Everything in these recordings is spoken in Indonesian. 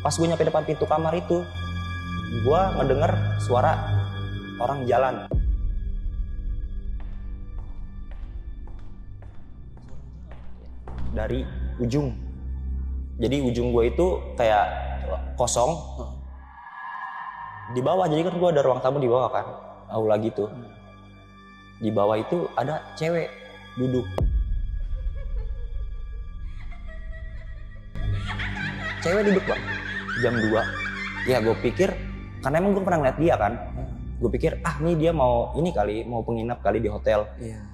Pas gue nyampe depan pintu kamar itu, gue ngedenger suara orang jalan. Dari ujung. Jadi ujung gue itu kayak kosong. Di bawah, jadi kan gue ada ruang tamu di bawah kan, aula gitu. Di bawah itu ada cewek duduk. Cewek duduk bang, jam 2. Ya gue pikir, karena emang gue pernah ngeliat dia kan. Gue pikir, nih dia mau ini kali, mau penginap kali di hotel. Iya.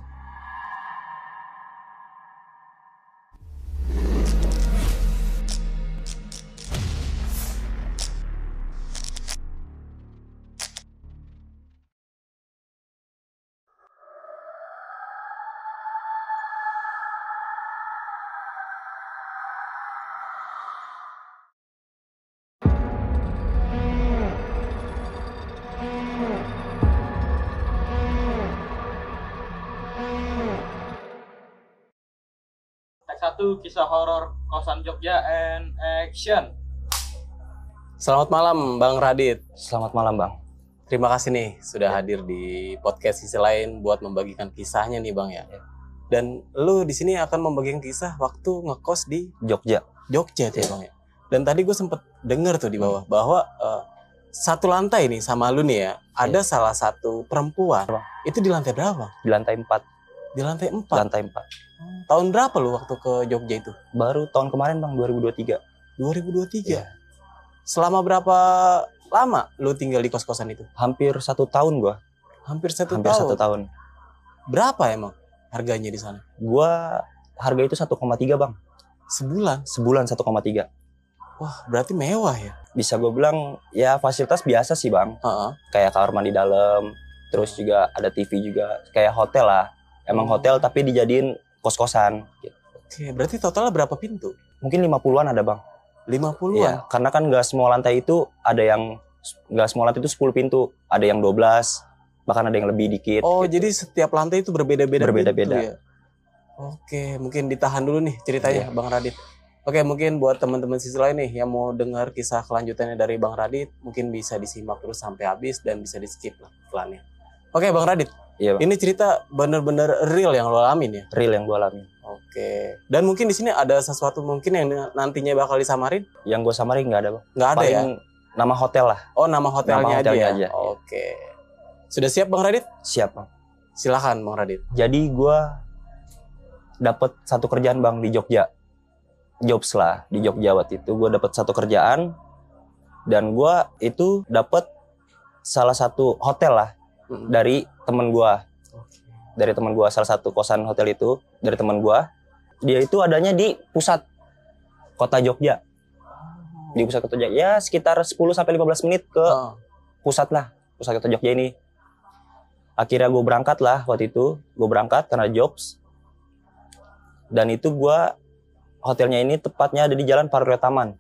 Satu kisah horor kosan Jogja and action. Selamat malam Bang Radit. Selamat malam bang. Terima kasih nih sudah hadir di podcast Sisi Lain buat membagikan kisahnya nih Bang ya. Dan lu di sini akan membagikan kisah waktu ngekos di Jogja. Jogja tuh ya Bang ya. Dan tadi gue sempet denger tuh di bawah bahwa satu lantai nih sama lu nih ya, ada salah satu perempuan. Itu di lantai berapa? Di lantai 4. Di lantai 4. Lantai 4. Tahun berapa lu waktu ke Jogja itu? Baru tahun kemarin bang, 2023. 2023. Iya. Selama berapa lama lu tinggal di kos-kosan itu? Hampir 1 tahun gua. Hampir satu Hampir tahun. 1 tahun. Berapa emang harganya di sana? Gua harga itu 1,3 bang. Sebulan? Sebulan 1,3. Wah, berarti mewah ya? Bisa gue bilang ya fasilitas biasa sih bang. Heeh. Kayak kamar mandi dalam, terus juga ada TV juga. Kayak hotel lah. Emang hotel tapi dijadiin kos-kosan. Gitu. Oke, berarti totalnya berapa pintu? Mungkin 50-an ada bang. 50-an? Iya, karena kan nggak semua lantai itu ada yang, nggak semua lantai itu 10 pintu. Ada yang 12, bahkan ada yang lebih dikit. Oh, gitu. jadi setiap lantai itu berbeda-beda Berbeda-beda. pintu ya? Oke, mungkin ditahan dulu nih ceritanya Bang Radit. Oke, mungkin buat teman-teman Sisi Lain nih yang mau dengar kisah kelanjutannya dari Bang Radit, mungkin bisa disimak terus sampai habis dan bisa di-skip lah iklannya. Oke, Bang Radit. Iya bang. Ini cerita bener-bener real yang lo alamin ya? Real yang gue alamin. Oke. Dan mungkin di sini ada sesuatu mungkin yang nantinya bakal disamarin? Yang gue samarin nggak ada bang. Nggak ada Paling ya? nama hotel lah. Oh, nama hotelnya, hotelnya aja. aja. Oke. Sudah siap Bang Radit? Siap bang. Silakan Bang Radit. Jadi gue dapet satu kerjaan bang di Jogja. Jobs lah di Jogja waktu itu. Gue dapet satu kerjaan. Dan gue itu dapet salah satu hotel lah. Dari temen gue. Dari temen gue, salah satu kosan hotel itu. Dari temen gue. Dia itu adanya di pusat kota Jogja. Di pusat kota Jogja. Ya sekitar 10-15 menit ke pusat lah. Pusat kota Jogja ini. Akhirnya gue berangkat lah waktu itu. Gue berangkat karena jobs. Dan itu gue, hotelnya ini tepatnya ada di Jalan Paruryo Taman.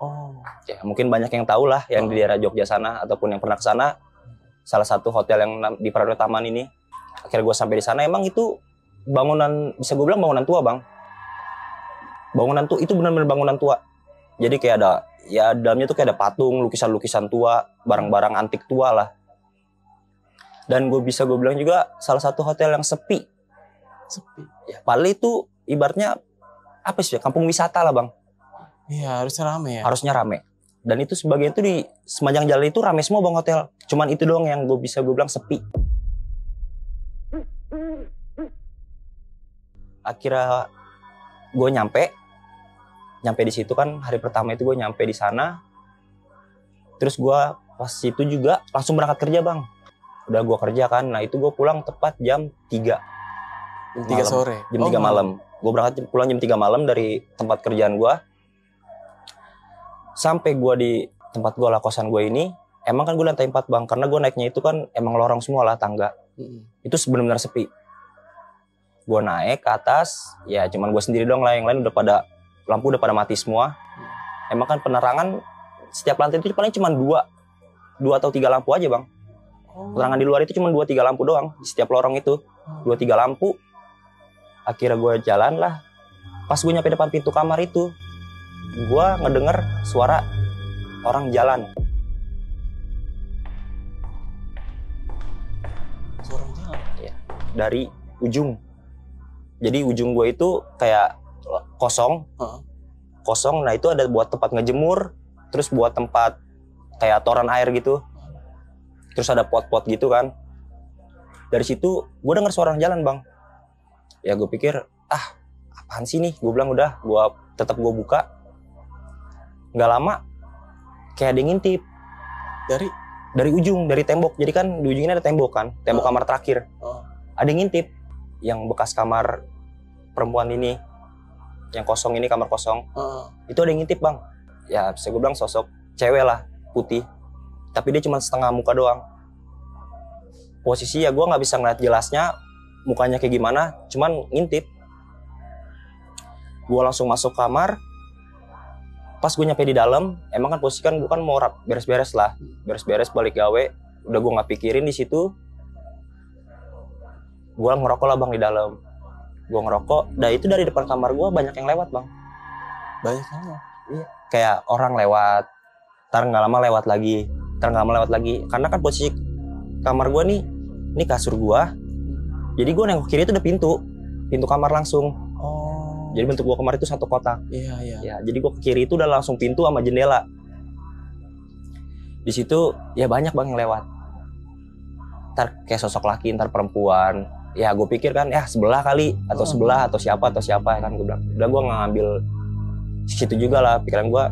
Oh. Ya, mungkin banyak yang tahu lah yang di daerah Jogja sana ataupun yang pernah ke sana. Salah satu hotel yang di Paruryo Taman ini. Akhirnya gue sampai di sana, emang itu bangunan, bisa gue bilang bangunan tua bang. Bangunan tua, itu benar-benar bangunan tua. Jadi kayak ada, ya dalamnya tuh kayak ada patung, lukisan-lukisan tua, barang-barang antik tua lah. Dan gue bilang juga salah satu hotel yang sepi. Sepi. Ya, paling itu ibaratnya apa sih ya, kampung wisata lah bang. Iya, harusnya rame ya. Harusnya rame. Dan itu sebagian itu di sepanjang jalan itu rame semua bang hotel. Cuman itu doang yang gue bilang sepi. Akhirnya gue nyampe di situ kan, hari pertama itu gue nyampe di sana. Terus gue pas itu juga langsung berangkat kerja bang. Udah gue kerja kan, nah itu gue pulang tepat jam 3. Jam 3 sore? Jam 3 malam. Gue berangkat pulang jam 3 malam dari tempat kerjaan gue. Sampai gue di tempat gue lah, kosan gue ini. Emang kan gue lantai 4 bang, karena gue naiknya itu kan emang lorong semua lah, tangga. Itu benar-benar sepi. Gue naik ke atas, ya cuman gue sendiri dong lah, yang lain udah pada, lampu udah pada mati semua. Emang kan penerangan setiap lantai itu paling cuma 2 atau 3 lampu aja bang. Penerangan di luar itu cuma 2-3 lampu doang, di setiap lorong itu 2-3 lampu. Akhirnya gue jalan lah. Pas gue nyampe depan pintu kamar itu, gue ngedenger suara orang jalan. Suara jalan. Dari ujung. Jadi ujung gue itu kayak kosong. Kosong, nah itu ada buat tempat ngejemur, terus buat tempat kayak toran air gitu. Terus ada pot-pot gitu kan. Dari situ gue denger suara orang jalan bang. Ya gue pikir, apaan sih nih? Gue bilang udah, tetap gue buka. Nggak lama, kayak ada yang ngintip. Dari ujung, dari tembok. Jadi kan di ujung ini ada tembok kan, tembok kamar terakhir. Ada yang ngintip, yang bekas kamar perempuan ini, yang kosong ini, kamar kosong. Itu ada yang ngintip bang. Ya bisa gue bilang sosok cewek lah, putih. Tapi dia cuma setengah muka doang. Posisi ya gue nggak bisa ngeliat jelasnya, mukanya kayak gimana, cuman ngintip. Gue langsung masuk kamar. Pas gue nyampe di dalam, emang kan posisi kan gue kan mau beres-beres lah, beres-beres balik gawe. Udah gue nggak pikirin di situ. Gue ngerokok lah bang di dalam. Gue ngerokok. Dan itu dari depan kamar gue banyak yang lewat bang. Banyak banget. Iya. Kayak orang lewat. Ntar nggak lama lewat lagi. Karena kan posisi kamar gue nih, ini kasur gue. Jadi gue nengok kiri itu udah pintu kamar langsung. Jadi bentuk gua kamar itu satu kotak. Iya. Ya, jadi gua ke kiri itu udah langsung pintu sama jendela. Di situ ya banyak bang yang lewat. Ntar kayak sosok laki, ntar perempuan. Ya gue pikir kan, ya sebelah kali atau sebelah atau siapa kan gue bilang. Udah gue ngambil situ juga lah pikiran gue.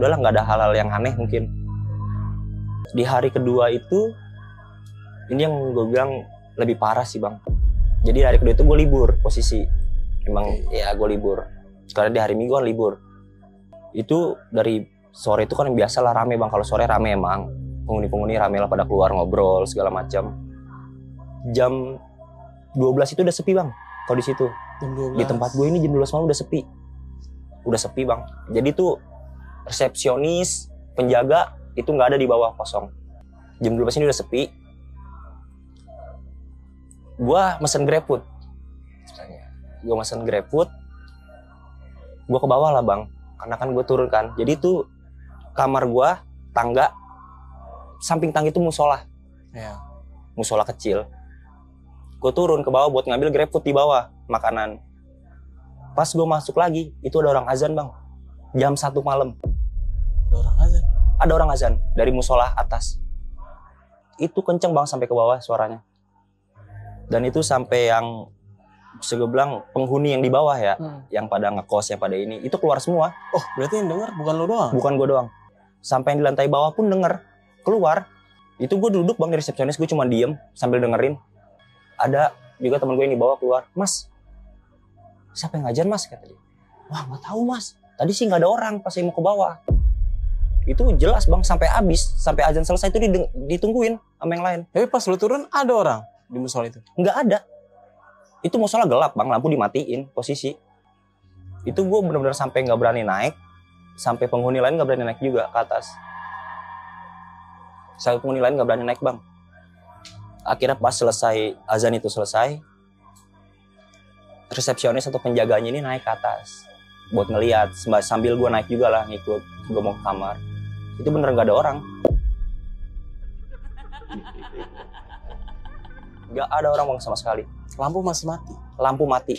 Udahlah nggak ada hal-hal yang aneh mungkin. Di hari kedua itu, ini yang gue bilang lebih parah sih bang. Jadi hari kedua itu gue libur posisi. Emang ya gue libur. Karena di hari Minggu kan libur. Itu dari sore itu kan biasa lah rame bang. Kalau sore rame emang. Penghuni-penghuni rame lah pada keluar ngobrol segala macam. Jam 12 itu udah sepi bang. Kalau di situ. Di tempat gue ini jam 12 malam udah sepi. Udah sepi bang. Jadi tuh resepsionis, penjaga itu nggak ada di bawah, kosong. Jam 12 ini udah sepi. Gue mesen GrabFood. Gue mesen GrabFood, gue ke bawah lah bang, karena kan gue turun kan. Jadi tuh kamar gue, tangga, samping tangga itu musola, musola kecil. Gue turun ke bawah buat ngambil GrabFood di bawah, makanan. Pas gue masuk lagi, itu ada orang azan bang, jam 1 malam. Ada orang azan dari musola atas. Itu kenceng bang sampai ke bawah suaranya. Dan itu sampai yang bisa gue bilang penghuni yang di bawah ya, yang pada ngekos, yang pada ini, itu keluar semua. Oh, berarti yang denger bukan lo doang? Bukan gue doang. Sampai yang di lantai bawah pun denger, keluar. Itu gue duduk bang di resepsionis, gue cuma diem sambil dengerin. Ada juga teman gue yang di bawah keluar, "Mas, siapa yang ngajar mas?" kata dia. "Wah nggak tahu mas, tadi sih nggak ada orang pas saya mau ke bawah." Itu jelas bang, sampai habis, sampai azan selesai itu ditungguin sama yang lain. Tapi pas lo turun ada orang di musola itu? Nggak ada. Itu musola gelap bang, lampu dimatiin posisi. Itu gue benar-benar sampai nggak berani naik, sampai penghuni lain nggak berani naik juga ke atas. Sampai penghuni lain nggak berani naik bang. Akhirnya pas selesai azan itu selesai, resepsionis atau penjaganya ini naik ke atas buat ngeliat, sambil gue naik juga lah ngikut, gue mau ke kamar. Itu bener nggak ada orang. Nggak ada orang bang sama sekali. Lampu masih mati? Lampu mati.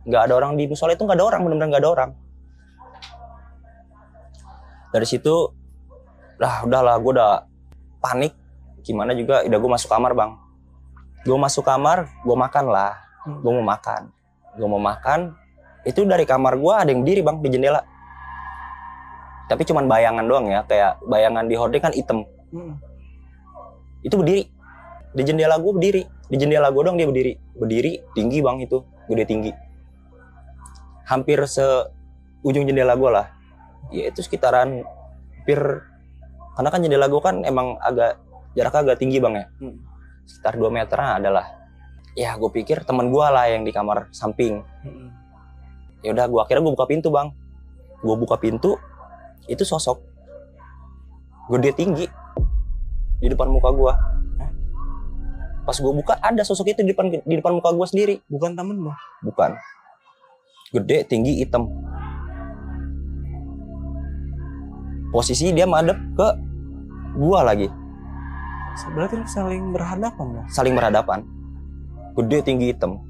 Nggak ada orang di musola itu, nggak ada orang, benar-benar nggak ada orang. Dari situ, udahlah, gue udah panik. Gimana juga, udah gue masuk kamar bang. Gue masuk kamar, gue makan lah. Gue mau makan. Itu dari kamar gue ada yang berdiri bang di jendela. Tapi cuman bayangan doang ya, kayak bayangan di hordeng kan hitam. Itu berdiri. Di jendela gue berdiri. Di jendela gue dong dia berdiri. Berdiri tinggi bang itu. Gede tinggi. Hampir seujung jendela gue lah. Ya itu sekitaran hampir. Karena kan jendela gue kan emang jaraknya agak tinggi bang ya. Sekitar 2 meteran adalah. Ya gue pikir teman gue lah yang di kamar samping. Ya udah akhirnya gue buka pintu bang. Gue buka pintu. Itu sosok. Gede tinggi. Di depan muka gue. Pas gue buka ada sosok itu di depan muka gue sendiri. Bukan temen lo? Bukan. Gede, tinggi, hitam. Posisi dia madep ke gua lagi. Berarti lu saling berhadapan dong. Saling berhadapan. Gede, tinggi, hitam.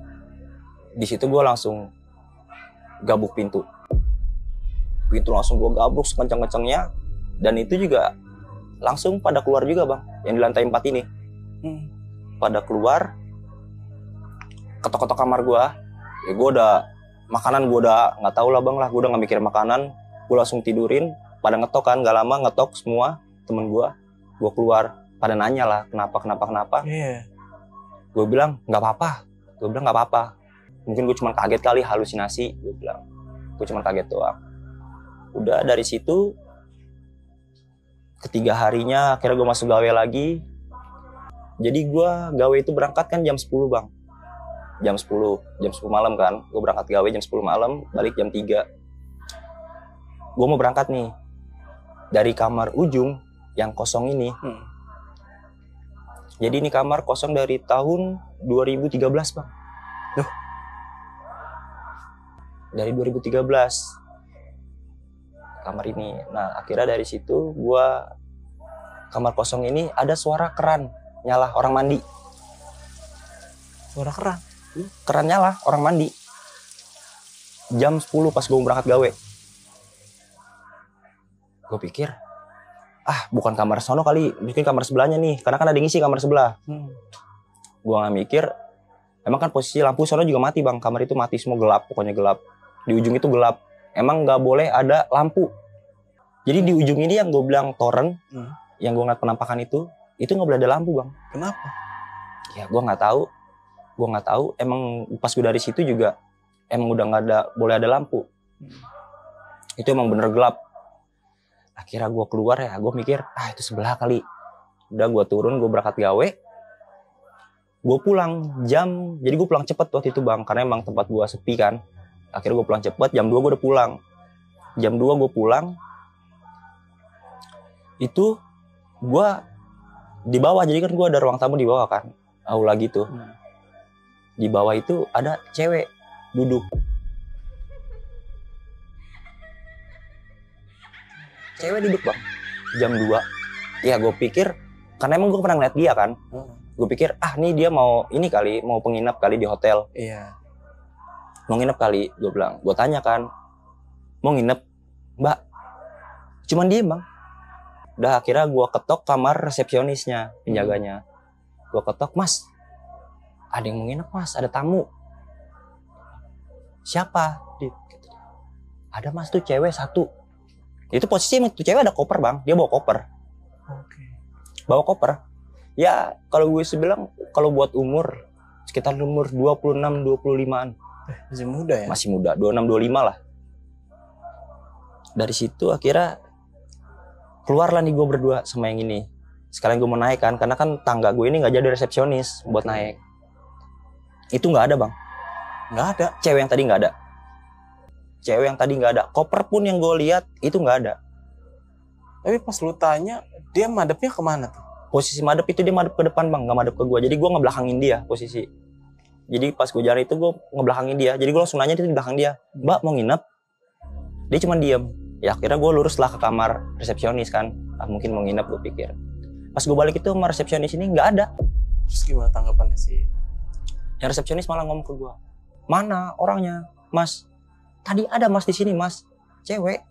Di situ gua langsung gabuk pintu. Pintu langsung gua gabruk sekencang-kencangnya. Dan itu juga langsung pada keluar juga bang. Yang di lantai 4 ini. Pada keluar. Ketok-ketok kamar gua. Ya gua udah makanan gua udah nggak tahu lah bang lah. Gua udah nggak mikir makanan. Gua langsung tidurin. Pada ngetok kan, gak lama ngetok semua temen gua keluar, pada nanya lah kenapa. Iya. Gue bilang nggak apa-apa. Mungkin gue cuma kaget kali, halusinasi. Gue bilang, gue cuma kaget doang. Udah dari situ, ketiga harinya akhirnya gue masuk gawe lagi. Jadi gue gawe itu berangkat kan jam 10 bang. Jam 10 malam kan. Gue berangkat gawe jam 10 malam, balik jam 3. Gue mau berangkat nih. Dari kamar ujung yang kosong ini. Jadi ini kamar kosong dari tahun 2013 bang. Duh. Dari 2013 kamar ini. Nah akhirnya dari situ gua kamar kosong ini ada suara keran nyala orang mandi. Suara keran? Keran nyala orang mandi. Jam 10 pas gua berangkat gawe. Gue pikir, bukan kamar sono kali, mungkin kamar sebelahnya nih, karena kan ada yang ngisi kamar sebelah. Gue nggak mikir, emang kan posisi lampu sono juga mati bang, kamar itu mati semua gelap, pokoknya gelap. Di ujung itu gelap, emang nggak boleh ada lampu. Jadi di ujung ini yang gue bilang toren, yang gue ngeliat penampakan itu nggak boleh ada lampu bang. Kenapa? Ya gue nggak tahu. Emang pas gue dari situ juga, emang udah nggak ada boleh ada lampu. Itu emang bener gelap. Akhirnya gue keluar ya, gue mikir, itu sebelah kali. Udah gue turun, gue berangkat gawe. Gue pulang jadi gue pulang cepet waktu itu bang, karena emang tempat gue sepi kan. Akhirnya gue pulang cepet, jam 2 gue udah pulang. Jam 2 gue pulang. Itu gue di bawah, jadi kan gue ada ruang tamu di bawah kan. Aula gitu. Di bawah itu ada cewek duduk. Cewek duduk bang, jam 2. Ya gue pikir, karena emang gue pernah ngeliat dia kan. Gue pikir, nih dia mau penginap kali di hotel. Iya. Mau nginep kali, gue bilang. Gue tanya kan, mau nginep? Mbak, cuman diem bang. Udah akhirnya gue ketok kamar resepsionisnya, penjaganya. Gue ketok, mas, ada yang mau nginep mas, ada tamu. Siapa? Ada mas tuh cewek satu. Itu posisi tuh cewek ada koper bang, dia bawa koper. Bawa koper. Ya kalau gue bilang kalau buat umur sekitar umur 26-25an. Masih muda ya? Masih muda, 26-25 lah. Dari situ akhirnya keluarlah nih gue berdua sama yang ini. Sekalian gue mau naik kan, karena kan tangga gue ini nggak jadi resepsionis buat naik. Itu nggak ada bang. Nggak ada. Cewek yang tadi nggak ada. Cewek yang tadi nggak ada, koper pun yang gue lihat itu nggak ada. Tapi pas lu tanya, dia madepnya kemana tuh? Posisi madep itu dia madep ke depan bang, nggak madep ke gue. Jadi gue ngebelakangin dia posisi. Jadi pas gue jalan itu gue ngebelakangin dia. Jadi gue langsung nanya di belakang dia, mbak mau nginep? Dia cuma diem. Ya akhirnya gue lurus lah ke kamar resepsionis kan. Mungkin mau nginep gue pikir. Pas gue balik itu kamar resepsionis ini nggak ada. Terus gimana tanggapannya sih? Yang resepsionis malah ngomong ke gue, mana orangnya, mas? Tadi ada mas di sini mas, cewek.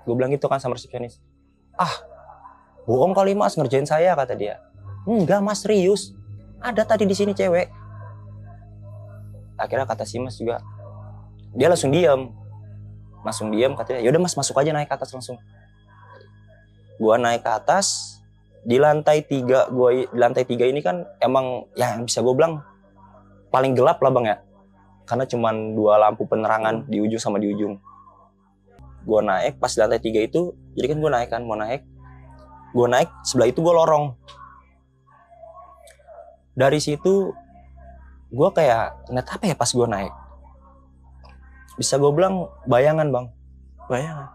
Gue bilang gitu kan sama resepsionis. Bohong kali mas, ngerjain saya kata dia. Enggak mas, serius. Ada tadi di sini cewek. Akhirnya kata si mas juga, dia langsung diam. Katanya, yaudah mas masuk aja naik ke atas langsung. Gua naik ke atas, di lantai 3 ini kan emang ya yang bisa gue bilang paling gelap lah bang ya. Karena cuman 2 lampu penerangan di ujung sama di ujung. Gue naik pas di lantai 3 itu, jadi kan gue naik kan, gue naik sebelah itu gue lorong. Dari situ gue kayak ngeliat apa ya pas gue naik. Bisa gue bilang bayangan bang.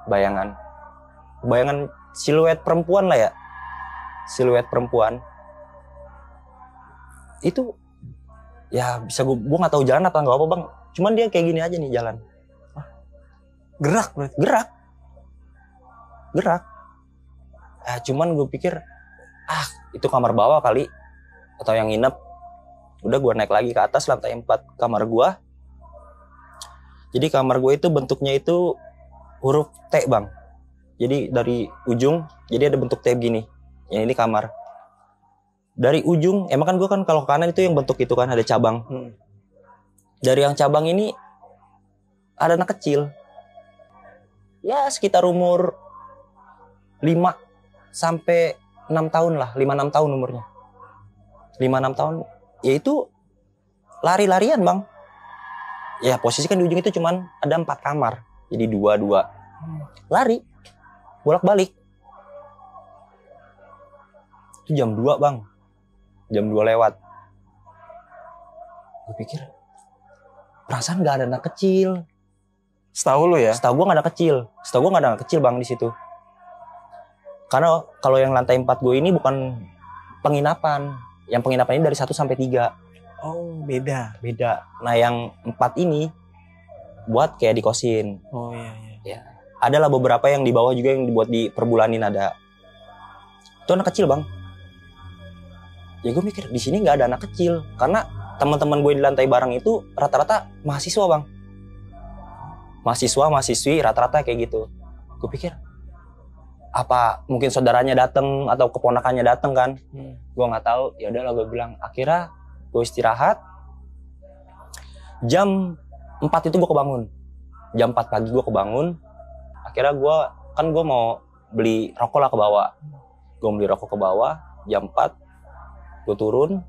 Bayangan siluet perempuan lah ya. Siluet perempuan. Itu ya bisa gue nggak tahu jalan apa nggak apa bang. Cuman dia kayak gini aja nih jalan. Gerak berarti? Gerak. Cuman gue pikir itu kamar bawah kali atau yang nginep. Udah gue naik lagi ke atas lantai 4 kamar gue. Jadi kamar gue itu bentuknya itu huruf T bang. Jadi dari ujung jadi ada bentuk T begini. Yang ini kamar. Dari ujung emang kan gue kan kalau ke kanan itu yang bentuk itu kan ada cabang. Dari yang cabang ini ada anak kecil. Ya sekitar umur 5 sampai 6 tahun lah, 5-6 tahun umurnya. 5-6 tahun, ya itu lari-larian bang. Ya posisi kan di ujung itu cuman ada 4 kamar. Jadi 2. Lari, bolak-balik. Itu jam 2 bang. Jam 2 lewat. Gue pikir, perasaan gak ada anak kecil. Setahu lu ya? Setahu gue gak ada kecil. Setahu gue gak ada anak kecil bang di situ. Karena kalau yang lantai 4 gue ini bukan penginapan. Yang penginapan ini dari 1 sampai 3. Oh, beda. Nah yang 4 ini buat kayak dikosin. Oh iya. Ya. Adalah beberapa yang di bawah juga yang dibuat di perbulanin ada. Itu anak kecil bang. Ya gue mikir di sini nggak ada anak kecil karena teman-teman gue di lantai bareng itu rata-rata mahasiswa bang. Mahasiswi rata-rata kayak gitu. Gue pikir apa mungkin saudaranya datang atau keponakannya datang kan? Gue nggak tahu. Ya udahlah gue bilang. Akhirnya gue istirahat. Jam 4 itu gue kebangun. Jam 4 pagi gue kebangun. Akhirnya gue mau beli rokok lah ke bawah. Gue beli rokok ke bawah. Jam 4 gue turun.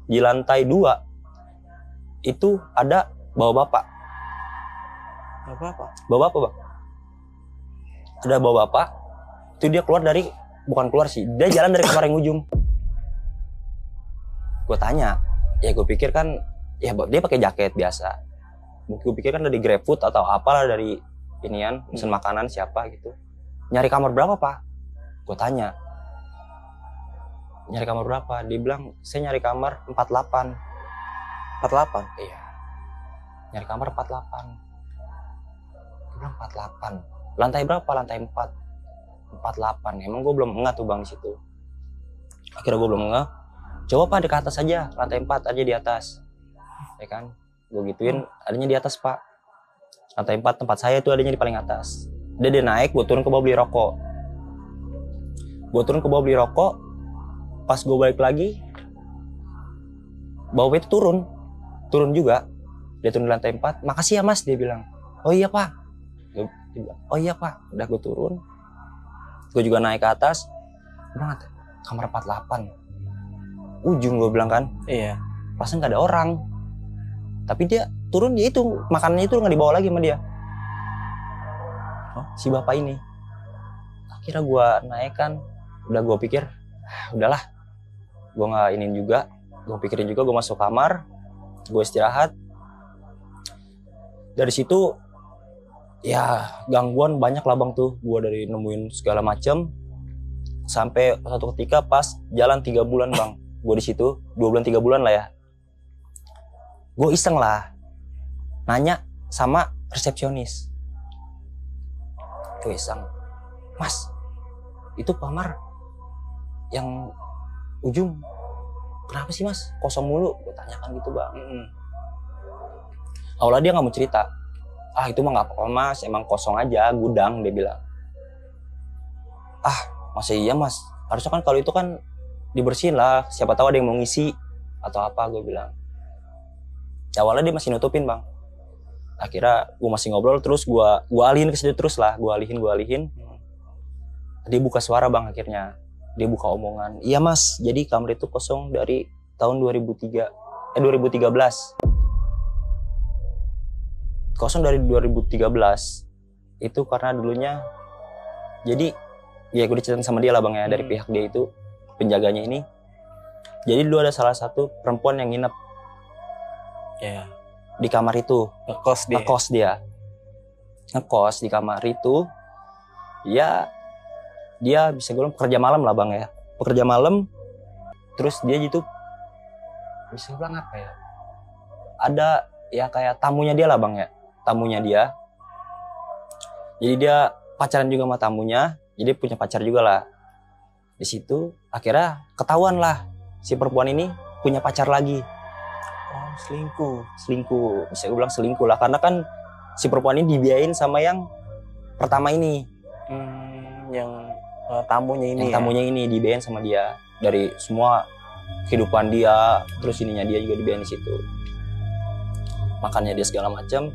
Di lantai 2 itu ada bapak-bapak. Bapak-bapak bang. Ada bapak-bapak. Itu dia keluar dari, bukan keluar sih, dia jalan dari kamar yang ujung. Gue tanya, ya gue pikir kan, ya dia pakai jaket biasa. Gue pikir kan dari GrabFood atau apalah dari inian, pesan makanan siapa gitu. Nyari kamar berapa pak? Gue tanya, nyari kamar berapa? Dia bilang, saya nyari kamar 48. 48? Iya. Nyari kamar 48. Gue bilang 48. Lantai berapa? Lantai 4. 48. Emang gue belum ngeh tuh bang di situ. Akhirnya gue belum ngeh. Coba pak di ke atas aja, lantai 4 aja di atas. Ya kan? Gue gituin, adanya di atas pak. Lantai 4 tempat saya tuh adanya di paling atas. Dia naik, gue turun ke bawah beli rokok. Pas gue balik lagi, bawah itu turun juga. Dia turun di lantai 4. Makasih ya mas, dia bilang. Oh iya pak. Dia bilang, oh iya pak. Udah gue turun. Gue juga naik ke atas. Bilang, kamar 48. Ujung gue bilang kan. Iya. Perasaan gak ada orang. Tapi dia turun, dia itu makanannya itu gak dibawa lagi sama dia. Si bapak ini. Akhirnya gue naik kan. Udah gue pikir, udahlah. Gue gak inin juga. Gue pikirin juga, gue masuk kamar. Gue istirahat. Dari situ ya gangguan banyak lah bang tuh. Gue dari nemuin segala macem. Sampai satu ketika pas jalan 3 bulan bang. Gue di situ 2 bulan 3 bulan lah ya. Gue iseng lah nanya sama resepsionis. Gue iseng, mas itu kamar yang ujung kenapa sih mas kosong mulu? Gue tanyakan gitu bang. Awalnya dia nggak mau cerita. Itu mah nggak apa-apa mas, emang kosong aja gudang, dia bilang. Masa iya mas, harusnya kan kalau itu kan dibersihin lah, siapa tahu ada yang mau ngisi atau apa, gue bilang. Awalnya dia masih nutupin bang. Akhirnya gue masih ngobrol terus, gue alihin ke situ terus lah, gue alihin. Dia buka suara bang akhirnya, dia buka omongan. Iya mas, jadi kamar itu kosong dari tahun 2013. Kosong dari 2013 itu karena dulunya, jadi ya gue diceritain sama dia lah bang ya, dari pihak dia itu penjaganya ini. Jadi dulu ada salah satu perempuan yang nginep di kamar itu, ngekos di kamar itu. Ya dia bisa gue bilang pekerja malam lah bang ya, pekerja malam. Terus dia gitu bisa bilang apa ya, ada ya kayak tamunya dia lah bang ya, tamunya dia. Jadi dia pacaran juga sama tamunya, jadi punya pacar juga lah. Di situ akhirnya ketahuan lah si perempuan ini punya pacar lagi. Oh, selingkuh. Bisa gue bilang selingkuh lah, karena kan si perempuan ini dibiayain sama yang pertama ini. Yang tamunya ini. Yang tamunya ini dibiayain sama dia, dari semua kehidupan dia, terus ininya dia juga dibiayain di situ. Makannya dia segala macam.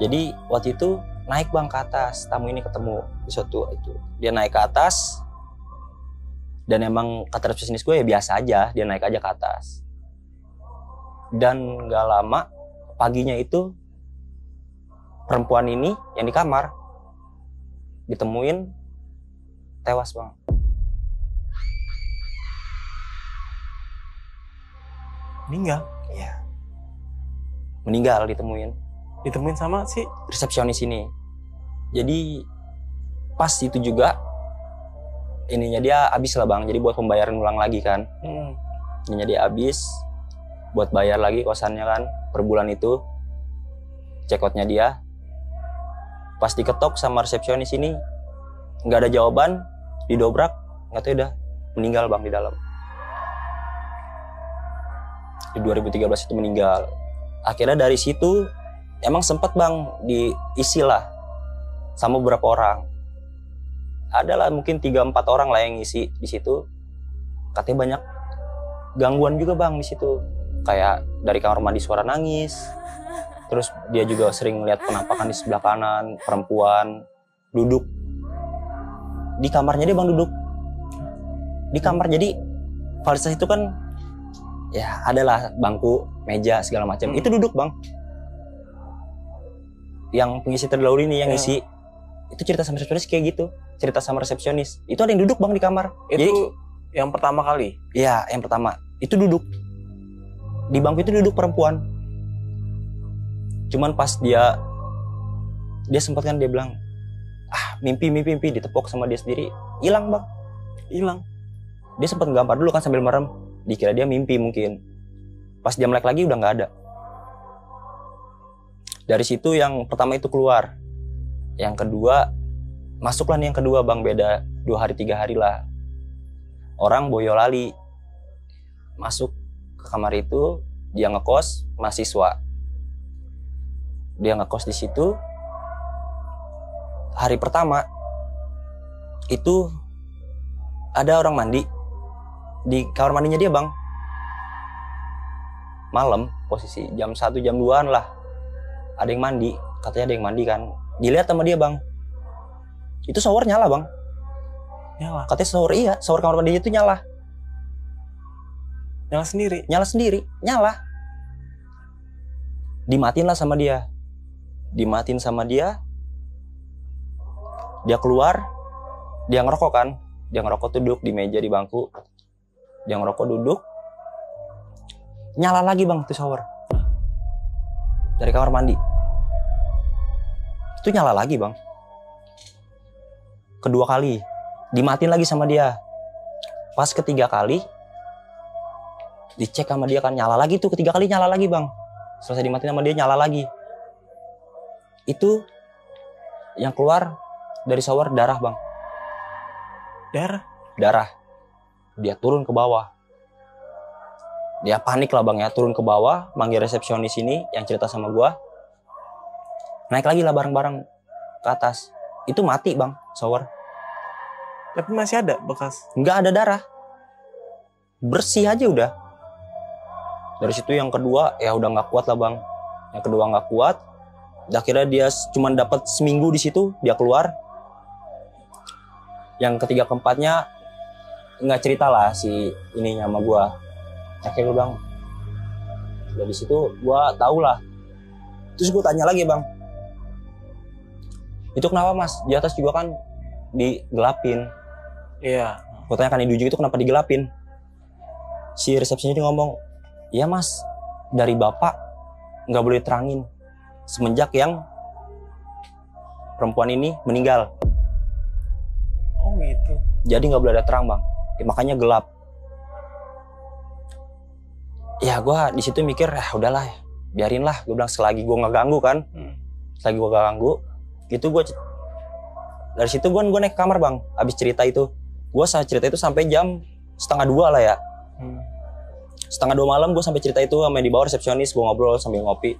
Jadi waktu itu naik bang ke atas, tamu ini ketemu di suatu itu. Dia naik ke atas, dan emang kata resepsionis gue ya biasa aja, dia naik aja ke atas. Dan gak lama paginya itu perempuan ini yang di kamar ditemuin tewas bang. Meninggal? Iya. Meninggal ditemuin sama si resepsionis ini. Jadi pas itu juga ininya dia habis lah bang, jadi buat pembayaran ulang lagi kan. Ininya dia habis buat bayar lagi kosannya kan per bulan itu, cekotnya dia. Pas diketok sama resepsionis ini nggak ada jawaban, didobrak, nggak tahu udah meninggal bang di dalam. Di 2013 itu meninggal. Akhirnya dari situ emang sempet bang diisi lah sama beberapa orang. Adalah mungkin 3-4 orang lah yang ngisi di situ. Katanya banyak gangguan juga bang di situ. Kayak dari kamar mandi suara nangis. Terus dia juga sering melihat penampakan di sebelah kanan, perempuan duduk di kamarnya dia bang, duduk di kamar. Jadi fasilitas itu kan ya adalah bangku, meja segala macam. Itu duduk bang. Yang pengisi terdahulu ini yang ngisi itu cerita sama resepsionis kayak gitu. Cerita sama resepsionis itu ada yang duduk bang di kamar. Itu jadi, yang pertama kali? Iya, yang pertama itu duduk di bangku, itu duduk perempuan. Cuman pas dia sempat kan dia bilang mimpi ditepok sama dia sendiri, hilang bang, hilang. Dia sempat gampar dulu kan sambil merem, dikira dia mimpi mungkin. Pas dia melek lagi udah nggak ada. Dari situ yang pertama itu keluar, yang kedua masuklah nih yang kedua bang, beda 2 hari 3 hari lah. Orang Boyolali masuk ke kamar itu, dia ngekos mahasiswa. Dia ngekos di situ. Hari pertama itu ada orang mandi di kamar mandinya dia bang. Malam posisi jam 1 jam 2-an lah. Ada yang mandi, katanya ada yang mandi kan. Dilihat sama dia bang. Itu shower nyala bang. Nyala? Katanya shower kamar mandinya itu nyala. Nyala sendiri? Nyala. Dimatiin lah sama dia. Dimatiin sama dia. Dia keluar. Dia ngerokok kan. Dia ngerokok duduk di meja di bangku. Dia ngerokok duduk. Nyala lagi bang itu shower. Dari kamar mandi. Itu nyala lagi bang. Kedua kali. Dimatiin lagi sama dia. Pas ketiga kali. Dicek sama dia kan nyala lagi tuh. Ketiga kali nyala lagi bang. Selesai dimatiin sama dia nyala lagi. Itu yang keluar dari shower darah bang. Darah. Dia turun ke bawah. Dia panik lah bang ya, turun ke bawah, manggil resepsionis ini yang cerita sama gua. Naik lagi lah bareng-bareng ke atas. Itu mati bang shower. Tapi masih ada bekas? Nggak ada darah. Bersih aja udah. Dari situ yang kedua ya udah nggak kuat lah bang. Yang kedua nggak kuat. Akhirnya dia cuma dapat seminggu di situ, dia keluar. Yang ketiga keempatnya nggak cerita lah si ininya sama gua. Akhirnya bang, dari situ gua tahu lah. Terus gua tanya lagi bang, itu kenapa mas? Di atas juga kan digelapin. Iya. Gua tanya kan di ujung itu kenapa digelapin? Si resepsionis ini ngomong, iya mas, dari bapak nggak boleh terangin semenjak yang perempuan ini meninggal. Oh gitu. Jadi nggak boleh ada terang bang, makanya gelap. Ya gue di situ mikir, udahlah, biarin lah. Gue bilang selagi gue nggak ganggu kan, selagi gue nggak ganggu, gitu gue dari situ gue naik ke kamar bang. Abis cerita itu, Gue cerita itu sampai jam 1:30 lah ya. 1:30 malam gue sampai cerita itu sama di bawah resepsionis, gue ngobrol sambil ngopi.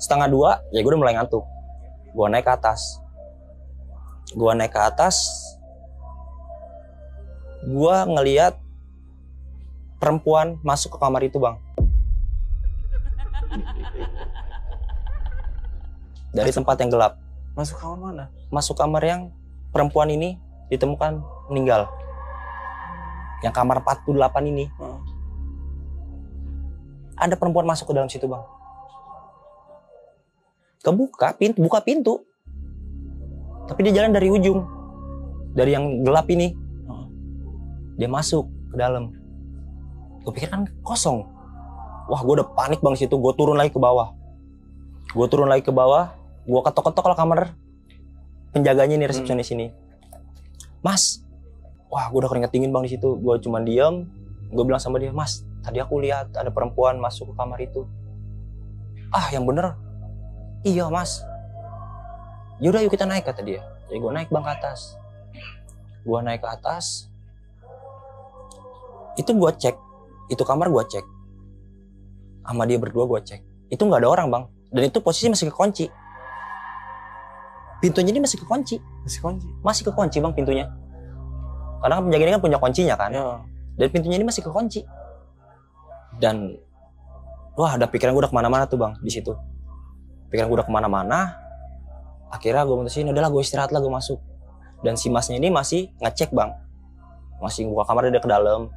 1:30 ya gue udah mulai ngantuk. Gue naik ke atas. Gue ngeliat perempuan masuk ke kamar itu bang. Dari tempat yang gelap. Masuk kamar mana? Masuk kamar yang perempuan ini ditemukan meninggal. Yang kamar 48 ini. Ada perempuan masuk ke dalam situ bang. Buka pintu. Tapi dia jalan dari ujung. Dari yang gelap ini. Dia masuk ke dalam. Gue pikir kan kosong. Wah gue udah panik bang situ. Gue turun lagi ke bawah. Gue ketok-ketok lah kamar penjaganya nih, resepsionis ini. Mas, wah gue udah keringet dingin bang di situ. Gue cuma diam. Gue bilang sama dia, Mas, tadi aku lihat ada perempuan masuk ke kamar itu. Ah, yang bener? Iya mas. Yaudah yuk kita naik, kata dia. Jadi gue naik bang ke atas. Itu gue cek. Itu kamar gue cek. Sama dia berdua gue cek. Itu nggak ada orang bang. Dan itu posisi masih kekunci. Pintunya ini masih kekunci. Masih kekunci bang pintunya. Karena kan penjaga ini kan punya kuncinya kan. Ya. Dan pintunya ini masih kekunci. Dan wah, ada pikiran gue udah kemana-mana tuh bang di situ. Akhirnya gue mutusin, udahlah gue istirahat lah, gue masuk. Dan si masnya ini masih ngecek bang. Masih buka kamar, dia ke dalam.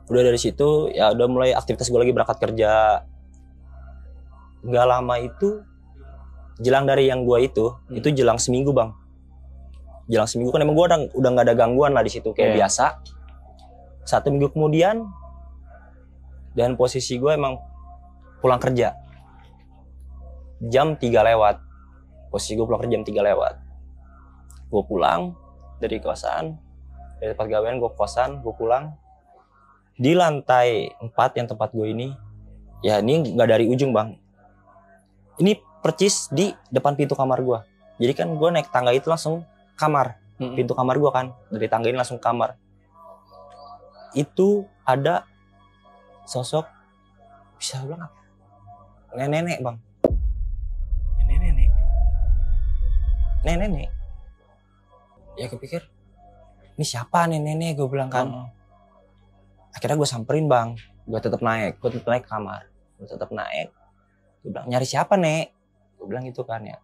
Udah dari situ ya udah mulai aktivitas gue lagi, berangkat kerja. Gak lama itu, jelang dari yang gue itu jelang seminggu bang. Jelang seminggu kan emang gue udah gak ada gangguan lah di situ kayak biasa. 1 minggu kemudian, dan posisi gue emang pulang kerja jam 3 lewat. Posisi gue pulang kerja jam 3 lewat. Gue pulang dari kosan, dari tempat gawean gue kosan, gue pulang. Di lantai 4 yang tempat gue ini, ya ini gak dari ujung bang. Ini percis di depan pintu kamar gue. Jadi kan gue naik tangga itu langsung kamar. Pintu kamar gue kan. Dari tangga ini langsung kamar. Itu ada sosok, bisa bilang apa? Nenek bang. Nenek. Ya kepikir, ini siapa nenek gue bilang kan. Akhirnya gue samperin bang. Gue tetap naik ke kamar. Gue bilang, nyari siapa nek? Gue bilang gitu kan ya.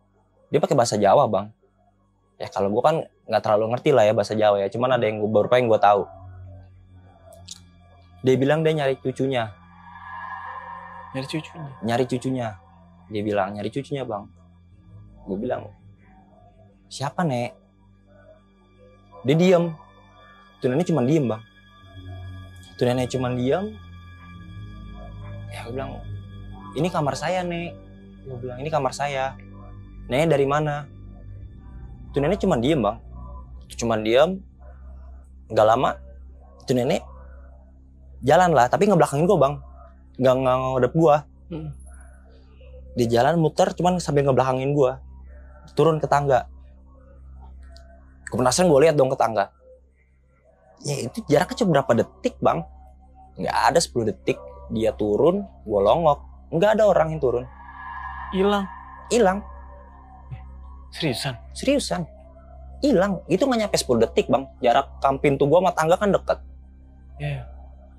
Dia pakai bahasa Jawa bang. Ya kalau gue kan nggak terlalu ngerti lah ya bahasa Jawa ya. Cuman ada yang beberapa yang gue tahu. Dia bilang dia nyari cucunya. Dia bilang nyari cucunya bang. Gue bilang, siapa nek? Dia diem. Tuh nenek cuma diem bang. Ya gue bilang, ini kamar saya nek. Gue bilang, ini kamar saya. Nenek dari mana? Tuh nenek cuma diem bang. Gak lama tuh nenek jalan lah, tapi ngebelakangin gue bang. Gak ngadep gue. Dia jalan muter cuman sambil ngebelakangin gue. Turun ke tangga. Gue penasaran, gue lihat dong ke tangga. Ya itu jaraknya cuma berapa detik bang. Gak ada 10 detik. Dia turun, gue longok. Gak ada orang yang turun. Hilang. Seriusan. Hilang. Itu gak nyampe 10 detik bang. Jarak pintu gue sama tangga kan deket.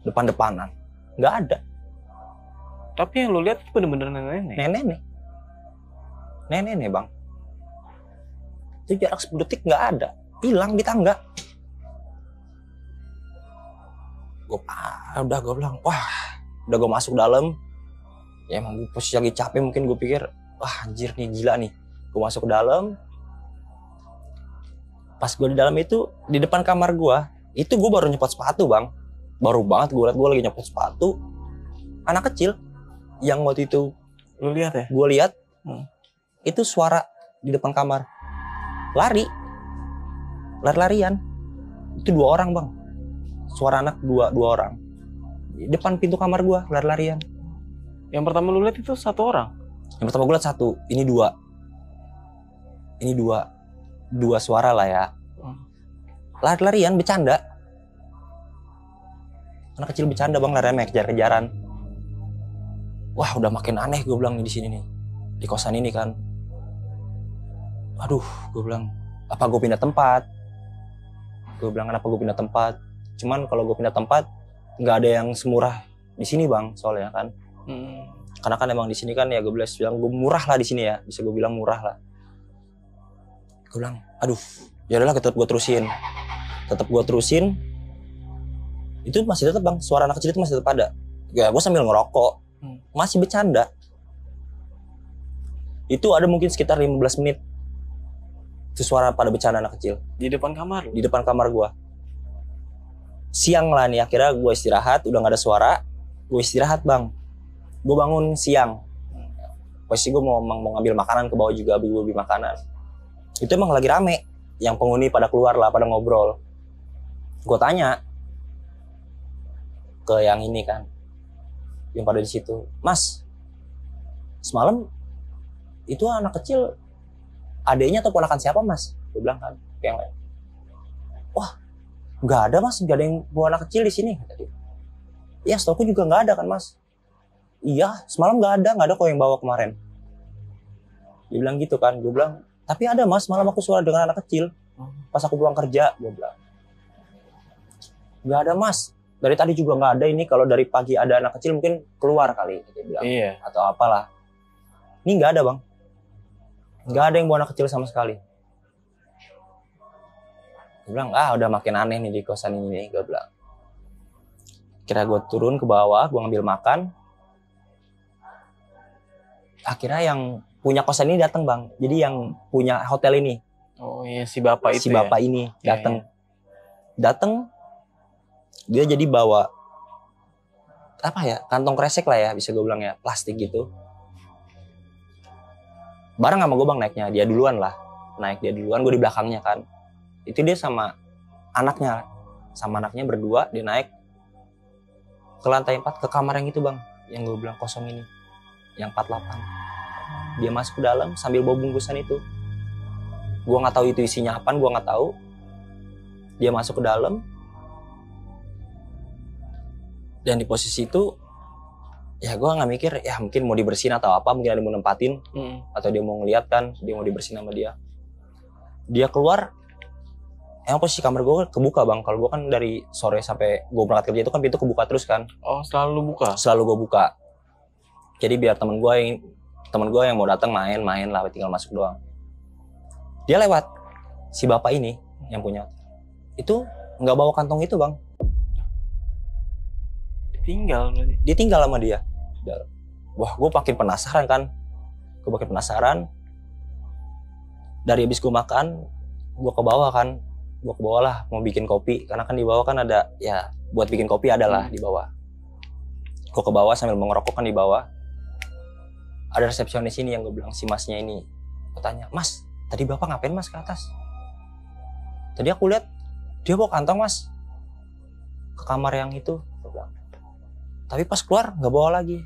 Depan-depanan. Gak ada. Tapi yang lu lihat itu bener-bener nenek. Nenek bang. Itu jarak 10 detik gak ada. Hilang di tangga. Gue bilang, wah, udah gue masuk dalam. Ya emang gue posisi lagi capek, mungkin gue pikir, wah anjir nih, gila nih. Gue masuk ke dalam. Pas gue di dalam itu, di depan kamar gue, itu gue baru nyepot sepatu bang. Baru banget gue liat, gue lagi nyepot sepatu. Anak kecil yang waktu itu lu lihat ya? Gue lihat, itu suara di depan kamar. Lari-larian. Itu 2 orang bang. Suara anak dua orang. Di depan pintu kamar gue, lari-larian. Yang pertama lu lihat itu 1 orang? Yang pertama gue lihat 1, ini 2. Ini 2 suara lah ya. lari-larian bercanda. Anak kecil bercanda bang, lari-larian kejar-kejaran. Wah udah makin aneh gue bilang di sini nih, di kosan ini kan. Aduh, gue bilang apa gue pindah tempat? Gue bilang kenapa gue pindah tempat? Cuman kalau gue pindah tempat nggak ada yang semurah di sini bang, soalnya kan. Karena kan emang di sini kan ya gue bilang gue murah lah di sini ya, bisa gue bilang murah lah. Gue bilang, aduh, ya udahlah tetap gue terusin. Itu masih tetap bang, suara anak kecil itu masih tetap ada. Ya gue sambil ngerokok, masih bercanda. Itu ada mungkin sekitar 15 menit. Itu suara pada bercanda anak kecil. Di depan kamar? Di depan kamar gue. Siang lah nih, akhirnya gue istirahat, udah gak ada suara. Gue istirahat bang. Gue bangun siang. Posisi gue mau ngambil makanan ke bawah juga, gue beli makanan. Itu emang lagi rame. Yang penghuni pada keluar lah, pada ngobrol. Gue tanya ke yang ini kan, yang pada di situ, Mas, semalam itu anak kecil adeknya atau ponakan siapa mas? Gue bilang kan, yang lain. Wah, nggak ada mas, nggak ada yang bawa anak kecil di sini. Iya, setahu juga nggak ada kan mas? Iya, semalam nggak ada kok yang bawa kemarin. Dia bilang gitu kan, gue bilang, tapi ada mas, malam aku suara dengan anak kecil. Pas aku pulang kerja, gue bilang. Nggak ada mas, dari tadi juga nggak ada ini, kalau dari pagi ada anak kecil mungkin keluar kali. Dia bilang, iya. Atau apalah. Ini nggak ada bang. Nggak ada yang bawa anak kecil sama sekali. Gue bilang, udah makin aneh nih di kosan ini. Gue bilang. Kira gue turun ke bawah, gue ngambil makan. Akhirnya yang punya kosan ini datang bang. Jadi yang punya hotel ini. Oh iya, si bapak itu. Si bapak ini datang. Datang. Dia jadi bawa apa ya, kantong kresek lah ya, bisa gue bilang ya, plastik gitu. Bareng sama gue bang naiknya, dia duluan lah. Naik dia duluan, gue di belakangnya kan. Itu dia sama anaknya berdua, dia naik ke lantai 4, ke kamar yang itu bang, yang gue bilang kosong ini, yang 48. Dia masuk ke dalam sambil bawa bungkusan itu. Gue nggak tahu itu isinya apaan, gue nggak tahu. Dia masuk ke dalam, dan di posisi itu ya gue nggak mikir, ya mungkin mau dibersihin atau apa, mungkin ada yang mau nempatin, atau dia mau ngeliat kan, dia mau dibersihin sama dia. Dia keluar, emang posisi kamar gue kebuka bang. Kalau gue kan dari sore sampai gue berangkat kerja itu kan pintu kebuka terus kan. Oh, selalu buka? Selalu gue buka. Jadi biar temen gue yang mau datang main lah, tinggal masuk doang. Dia lewat, si bapak ini yang punya itu nggak bawa kantong itu bang. Ditinggal sama dia. Wah, gue makin penasaran kan. Dari habis gue makan, gue ke bawah kan. Gue ke bawah lah mau bikin kopi. Karena kan di bawah kan ada, ya buat bikin kopi ada lah di bawah. Gue ke bawah sambil mengerokok kan di bawah. Ada resepsionis ini yang gue bilang, si masnya ini. Gue tanya, mas, tadi bapak ngapain mas ke atas? Tadi aku lihat dia bawa kantong mas ke kamar yang itu. Gue bilang. Tapi pas keluar nggak bawa lagi.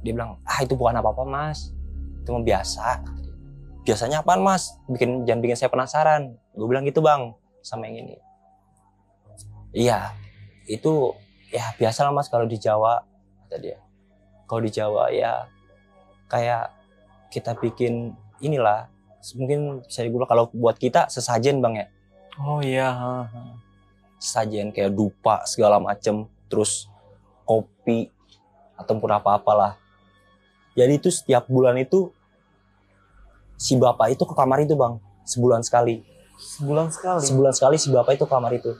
Dia bilang, itu bukan apa-apa mas, itu mah biasa. Biasanya apaan mas? Jangan bikin saya penasaran. Gue bilang gitu bang, sama yang ini. Iya, itu ya biasa lah mas kalau di Jawa, kata dia. Kalau di Jawa ya kayak kita bikin inilah, mungkin bisa dibilang kalau buat kita sesajen bang ya. Oh iya. Sesajen kayak dupa segala macem. Terus kopi ataupun apa-apalah. Jadi itu setiap bulan itu si bapak itu ke kamar itu bang, sebulan sekali si bapak itu ke kamar itu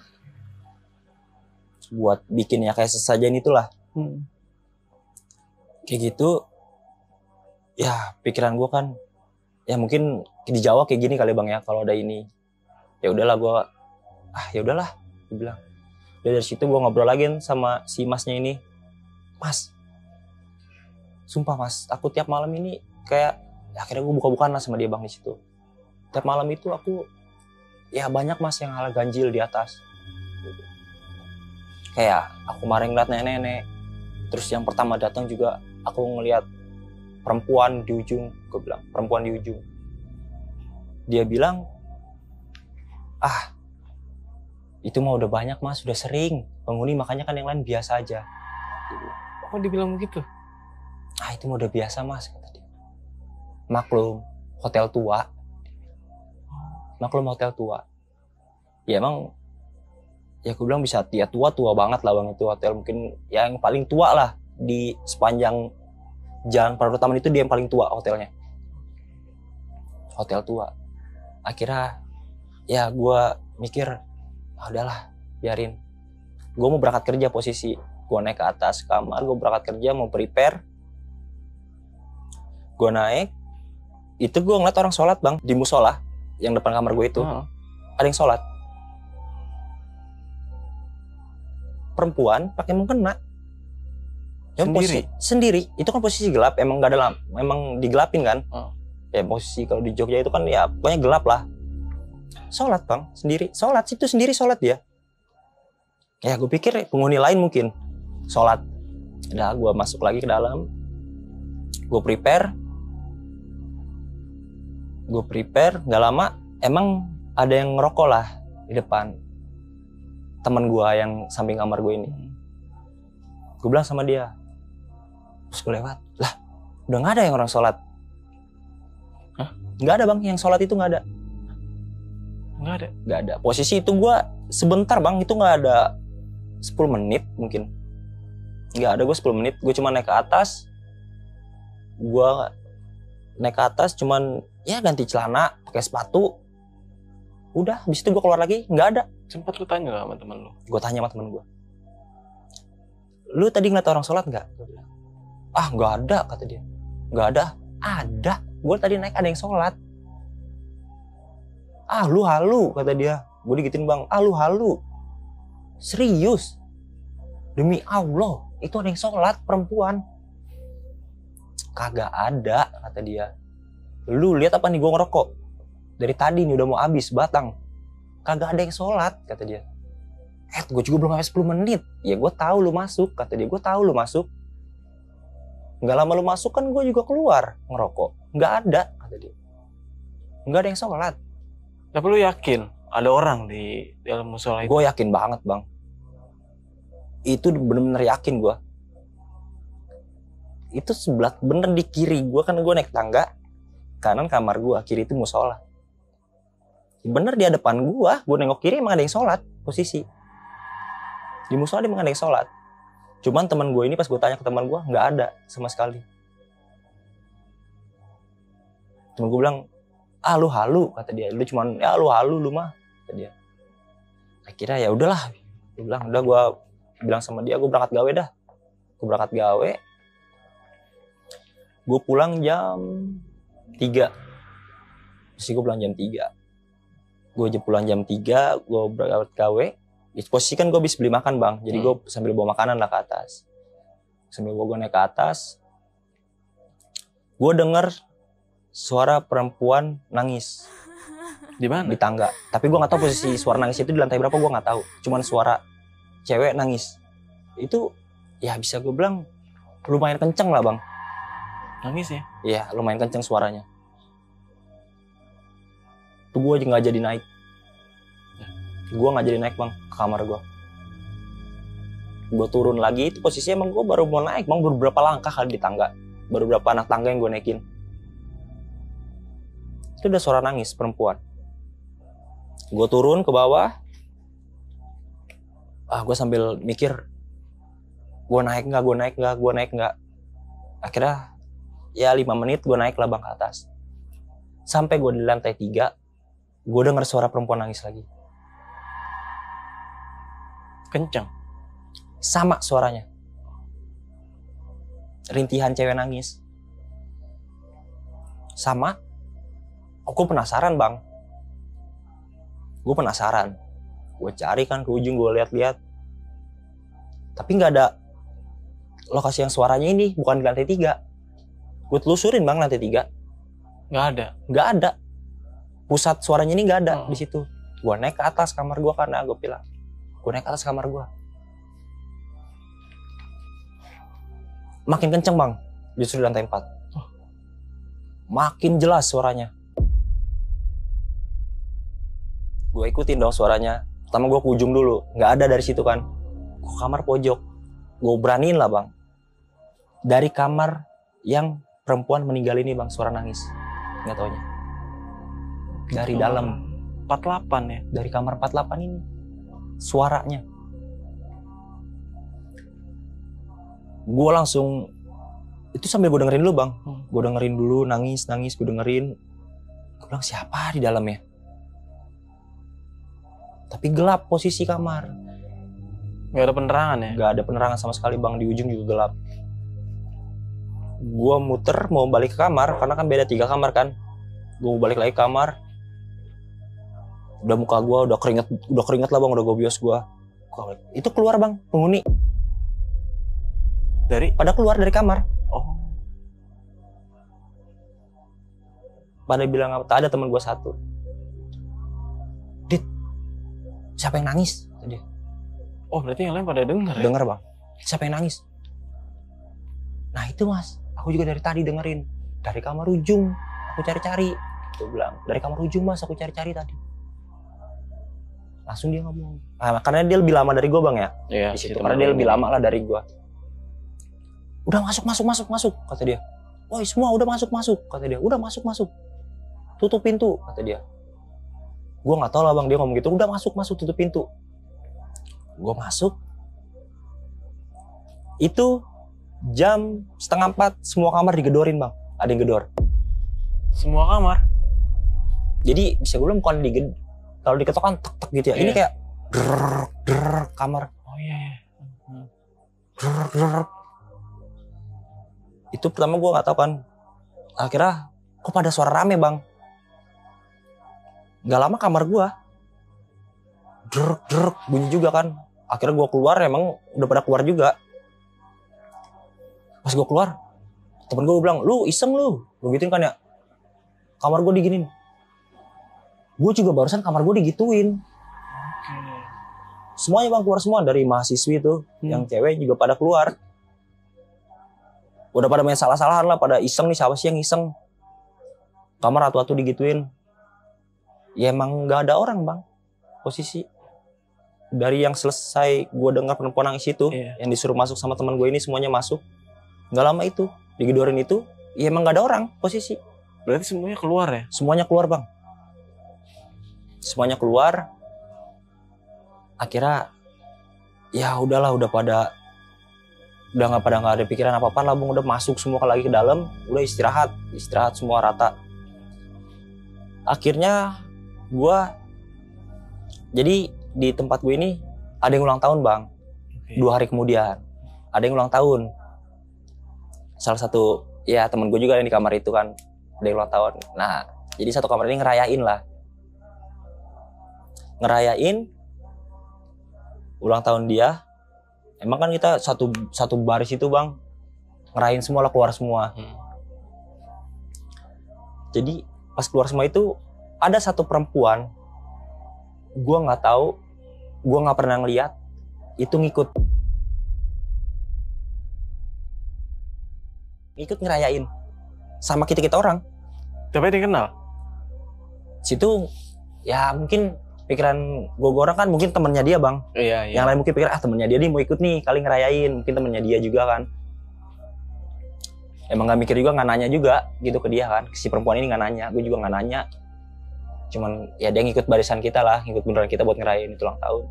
buat bikin ya kayak sesajen itulah. Kayak gitu ya, pikiran gue kan ya mungkin di Jawa kayak gini kali bang ya, kalau ada ini ya udahlah gue bilang. Dari situ gue ngobrol lagi sama si masnya ini. Mas, sumpah mas, aku tiap malam ini kayak, akhirnya gue buka-bukaan lah sama dia bang di situ. Tiap malam itu aku, ya banyak mas yang hal ganjil di atas. Kayak aku kemarin ngeliat nenek-nenek. Terus yang pertama datang juga aku ngeliat perempuan di ujung. Gue bilang, perempuan di ujung. Dia bilang, Itu mah udah banyak mas, sudah sering penghuni, makanya kan yang lain biasa aja. Oh dibilang begitu? Itu mah udah biasa mas, kata dia. Maklum hotel tua. Ya emang, ya aku bilang bisa tua banget lah bang, itu hotel mungkin yang paling tua lah di sepanjang Jalan Pradota itu, dia yang paling tua hotelnya. Hotel tua. Akhirnya ya gue mikir, udahlah biarin. Gue mau berangkat kerja, posisi gue naik ke atas kamar, gue berangkat kerja mau prepare. Gue naik, itu gue ngeliat orang sholat bang di musola yang depan kamar gue itu. Ada yang sholat, perempuan pakai mukena. Sendiri. Itu kan posisi gelap, emang nggak ada lampu, emang digelapin kan. Ya posisi kalau di Jogja itu kan ya pokoknya gelap lah. Sholat bang, sendiri. Sholat situ sendiri, sholat dia. Ya gue pikir penghuni lain mungkin sholat. Udah gue masuk lagi ke dalam, gue prepare, nggak lama emang ada yang ngerokok lah di depan teman gue yang samping kamar gue ini. Gue bilang sama dia, terus gue lewat, lah udah nggak ada yang orang sholat. Nggak ada bang, yang sholat itu nggak ada. Nggak ada. Posisi itu gue sebentar bang, itu nggak ada 10 menit mungkin. Nggak ada, gue 10 menit. Gue cuma naik ke atas. Cuman ya ganti celana, pakai sepatu. Udah, habis itu gue keluar lagi, nggak ada. Sempat lu tanya gak sama temen lu? Gue tanya sama temen gue, lu tadi ngeliat orang sholat nggak? Gue bilang, nggak ada, kata dia. Nggak ada. Ada. Gue tadi naik ada yang sholat. Lu halu, kata dia. Gue digituin bang, lu halu. Serius. Demi Allah, itu ada yang sholat, perempuan. Kagak ada, kata dia. Lu lihat apa nih, gue ngerokok. Dari tadi nih udah mau habis batang. Kagak ada yang sholat, kata dia. Gue juga belum sampai 10 menit. Ya gue tahu lu masuk, kata dia. Gue tahu lu masuk. Nggak lama lu masuk kan gue juga keluar ngerokok. Nggak ada, kata dia. Nggak ada yang sholat. Tapi lu yakin ada orang di dalam musola itu? Gue yakin banget bang. Itu bener-bener yakin gue. Itu sebelah bener di kiri gue, kan gue naik tangga. Kanan kamar gue, kiri itu musola. Bener di depan gue nengok kiri emang ada yang sholat posisi. Di musola emang ada yang sholat. Cuman teman gue ini pas gue tanya ke teman gue, nggak ada sama sekali. Temen gue bilang, lu halu, kata dia. Lu cuman, lu halu lu mah, kata dia. Akhirnya ya udahlah. Gue bilang, gue bilang sama dia, gue berangkat gawe dah. Gue berangkat gawe. Gue pulang jam 3. Terus gue pulang jam 3. Gue pulang jam 3, gue berangkat gawe. Posisi kan gue habis beli makan bang, jadi gue sambil bawa makanan lah ke atas. Sambil gue naik ke atas, gue denger suara perempuan nangis. Di mana? Di tangga. Tapi gue nggak tahu posisi suara nangis itu di lantai berapa, gue nggak tahu. Cuman suara cewek nangis. Itu ya bisa gue bilang lumayan kenceng lah bang. Nangis ya? Iya, lumayan kenceng suaranya. Tuh gue aja nggak jadi naik. Gue nggak jadi naik bang ke kamar gue. Gue turun lagi, itu posisinya emang gue baru mau naik bang, baru beberapa langkah kali di tangga, baru beberapa anak tangga yang gue naikin. Itu udah suara nangis perempuan. Gue turun ke bawah. Gue sambil mikir, gue naik nggak. Akhirnya ya 5 menit gue naik lah bang ke atas. Sampai gue di lantai 3, gue denger suara perempuan nangis lagi. Kencang. Sama suaranya. Rintihan cewek nangis. Sama. Aku penasaran bang. Gue penasaran. Gue cari kan ke ujung, gue lihat-lihat. Tapi nggak ada lokasi yang suaranya ini, bukan di lantai 3. Gue telusurin bang lantai 3. Nggak ada. Pusat suaranya ini nggak ada di situ. Gue naik ke atas kamar gue karena gue bilang. Gue naik ke atas kamar gue. Makin kenceng bang, justru di lantai 4. Makin jelas suaranya. Gue ikutin dong suaranya. Pertama gue ke ujung dulu, nggak ada dari situ kan. Gue kamar pojok, gue beraniin lah bang. Dari kamar yang perempuan meninggal ini bang, suara nangis. Nggak taunya. Dari dalam. 48 ya? Dari kamar 48 ini. Suaranya. Gue langsung, itu sambil gue dengerin dulu bang. Gue dengerin dulu, nangis, gue dengerin. Gue bilang siapa di dalam ya? Tapi gelap posisi kamar. Gak ada penerangan ya? Gak ada penerangan sama sekali bang, di ujung juga gelap. Gue muter mau balik ke kamar, karena kan beda 3 kamar kan. Gue balik lagi ke kamar. Udah muka gue udah keringet lah bang, udah gue bios gue. Itu keluar bang, penghuni. Pada keluar dari kamar. Oh. Pada bilang apa? Ada teman gue satu. Dit, siapa yang nangis? Tadi. Oh berarti yang lain pada denger ya? Dengar bang. Siapa yang nangis? Nah itu mas, aku juga dari tadi dengerin. Dari kamar ujung, aku cari-cari. Dia bilang, dari kamar ujung mas, aku cari-cari tadi. Langsung dia ngomong. Nah, karena dia lebih lama dari gue bang ya. Iya. Di situ. Karena dia lebih lama lah dari gue. Udah masuk, kata dia. Woi semua udah masuk, kata dia. Udah masuk. Tutup pintu, kata dia. Gue nggak tahu lah bang, dia ngomong gitu. Udah masuk, tutup pintu. Gue masuk. Itu jam 3:30 semua kamar digedorin bang. Ada yang gedor. Semua kamar? Jadi bisa gue bilang bukan kalau diketok kan tek gitu ya. Ini kayak drrrr kamar. Oh iya. Drrrr. Itu pertama gue nggak tahu kan. Akhirnya kok pada suara rame bang. Gak lama kamar gue drrrr bunyi juga kan. Akhirnya gue keluar, emang udah pada keluar juga. Pas gue keluar, temen gue bilang, lu iseng lu gituin kan ya. Kamar gue diginin. Gue juga barusan kamar gue digituin. Semuanya bang keluar semua, dari mahasiswi itu, yang cewek juga pada keluar. Udah pada main salah-salahan lah, pada iseng nih, siapa sih yang iseng. Kamar atu-atu digituin. Ya emang gak ada orang bang, posisi. Dari yang selesai gue dengar perempuan nangis itu, yang disuruh masuk sama teman gue ini semuanya masuk. Gak lama itu, digedorin itu, ya emang gak ada orang posisi. Berarti semuanya keluar ya? Semuanya keluar bang. Semuanya keluar. Akhirnya, ya udahlah, udah nggak ada pikiran apa-apa lah bang. Udah masuk semua lagi ke dalam, udah istirahat semua rata. Akhirnya, jadi di tempat gue ini ada yang ulang tahun bang. 2 hari kemudian ada yang ulang tahun. Salah satu ya temen gue juga yang di kamar itu kan ada yang ulang tahun. Nah jadi satu kamar ini ngerayain ulang tahun dia. Emang kan kita satu baris itu bang, ngerayain semua lah, keluar semua. Jadi pas keluar semua itu ada satu perempuan, gue nggak tahu, gue nggak pernah ngeliat, itu ngikut ngerayain sama kita orang. Tapi dia kenal? Situ ya mungkin pikiran gue orang kan mungkin temennya dia bang. Iya. Yang lain mungkin pikir temennya dia nih mau ikut nih kali ngerayain, mungkin temennya dia juga kan. Emang nggak mikir juga, nggak nanya juga gitu ke dia kan. Si perempuan ini nggak nanya, gue juga nggak nanya. Cuman ya dia ngikut barisan kita lah, ngikut beneran kita buat ngerayain itu ulang tahun.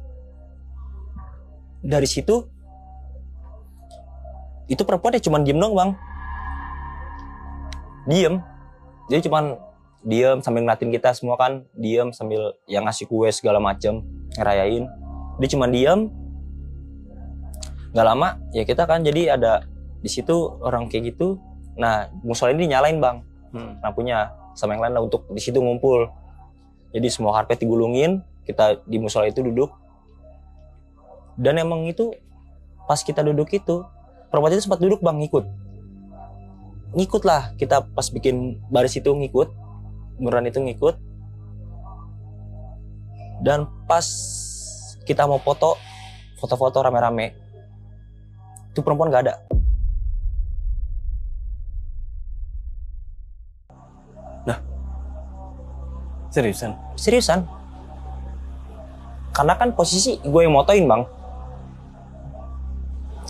Dari situ itu perempuan ya cuman diem dong bang. Diem. Jadi cuman diem sambil ngeliatin kita semua kan, diem sambil yang ngasih kue segala macem, ngerayain. Dia cuman diem. Gak lama ya kita kan jadi ada di situ orang kayak gitu. Nah musola ini nyalain bang lampunya sama yang lain lah untuk di situ ngumpul. Jadi semua karpet digulungin, kita di musola itu duduk. Dan emang itu pas kita duduk itu perempuan itu sempat duduk bang, ngikut lah kita pas bikin baris itu ngikut, beneran itu ngikut. Dan pas kita mau foto-foto rame-rame, itu perempuan gak ada. Nah, seriusan? Seriusan. Karena kan posisi gue yang motoin bang.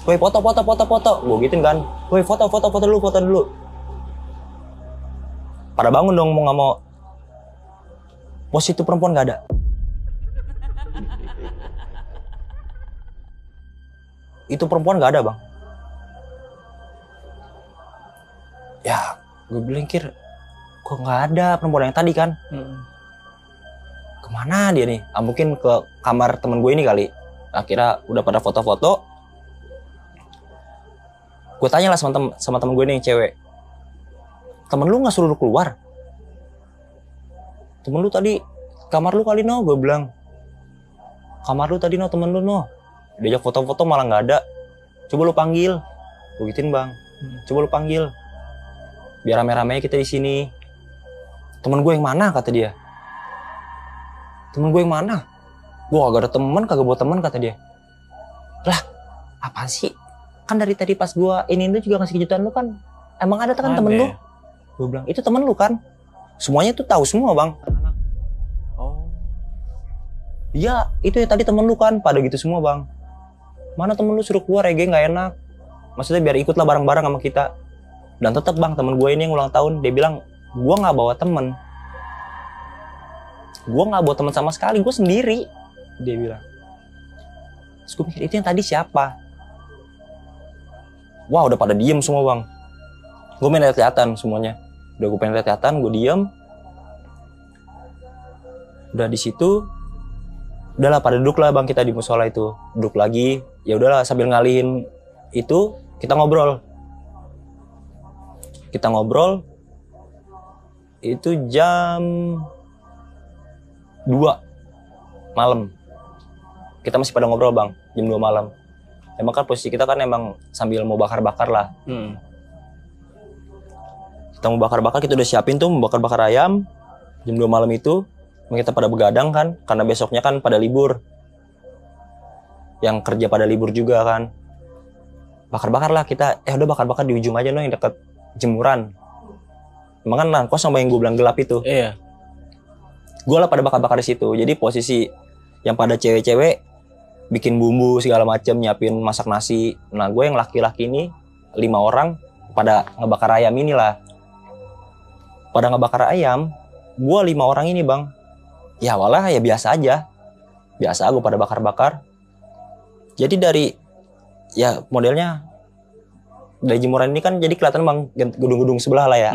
Gue foto. Gue gituin kan. Gue foto dulu. Pada bangun dong mau nggak mau. Posisi itu perempuan nggak ada. Itu perempuan nggak ada bang. Ya, gue bilang kok nggak ada perempuan yang tadi kan? Kemana dia nih? Mungkin ke kamar temen gue ini kali. Akhirnya udah pada foto-foto. Gue tanya lah sama temen gue nih yang cewek. Temen lu nggak suruh lu keluar? Temen lu tadi kamar lu kali no? Gue bilang. Kamar lu tadi no, temen lu no. Diajak foto-foto malah nggak ada. Coba lu panggil. Gue gituin bang. Coba lu panggil. Biar rame-ramenya kita di sini. Temen gue yang mana kata dia. Temen gue yang mana? Gue kagak ada temen, kagak bawa temen kata dia. Lah, apa sih? Kan dari tadi pas gue ini juga ngasih kejutan lu kan. Emang ada kan temen lu? Gue bilang, itu temen lu kan? Semuanya tuh tahu semua bang. Oh. Iya, itu ya tadi temen lu kan. Pada gitu semua bang. Mana temen lu suruh keluar ya, gak enak. Maksudnya biar ikutlah bareng-bareng sama kita. Dan tetap bang, temen gue ini yang ulang tahun, dia bilang, gue gak bawa temen. Gue gak bawa temen sama sekali, gue sendiri. Dia bilang. Terus gue mikir, itu yang tadi siapa? Wah, udah pada diem semua bang. Gue main lihat-lihatan semuanya. Udah gue pengen lihat-lihatan, gue diem. Udah di situ, udahlah pada duduk lah bang kita di musola itu. Duduk lagi, ya udahlah sambil ngalihin itu, kita ngobrol. Kita ngobrol, itu jam 2 malam. Kita masih pada ngobrol bang, jam 2 malam. Emang kan posisi kita kan emang sambil mau bakar-bakar lah. Kita mau bakar-bakar, kita udah siapin tuh mau bakar-bakar ayam. Jam 2 malam itu, kita pada begadang kan, karena besoknya kan pada libur. Yang kerja pada libur juga kan. Bakar-bakar lah kita, udah bakar-bakar di ujung aja no, yang deket jemuran. Emang kan nah, kosong yang gue bilang gelap itu. Iya. Gue lah pada bakar-bakar di situ. Jadi posisi yang pada cewek-cewek bikin bumbu segala macem, nyiapin masak nasi. Nah gue yang laki-laki ini 5 orang pada ngebakar ayam inilah. Pada ngebakar ayam, gue 5 orang ini bang. Ya awalnya ya biasa aja. Biasa gue pada bakar-bakar. Jadi dari ya modelnya dari jemuran ini kan jadi kelihatan bang gedung-gedung sebelah lah ya.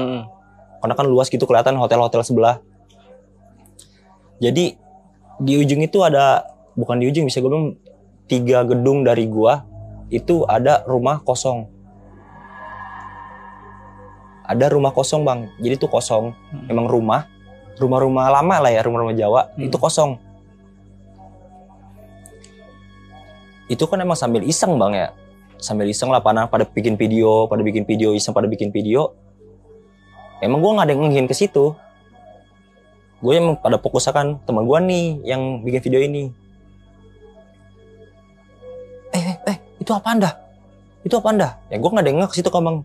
Karena kan luas gitu kelihatan hotel-hotel sebelah. Jadi di ujung itu ada, bukan di ujung bisa gue bilang 3 gedung dari gua itu ada rumah kosong. Ada rumah kosong bang, jadi itu kosong. Emang rumah-rumah lama lah ya, rumah-rumah Jawa itu kosong. Itu kan emang sambil iseng bang ya, sambil iseng lah pada bikin video, iseng pada bikin video. Emang gue nggak ada yang ngihin ke situ. Gue emang pada fokus akan teman gue nih yang bikin video ini. Itu apaan dah? Itu apaan dah? Ya gue nggak ada yang nengok ke situ kan bang.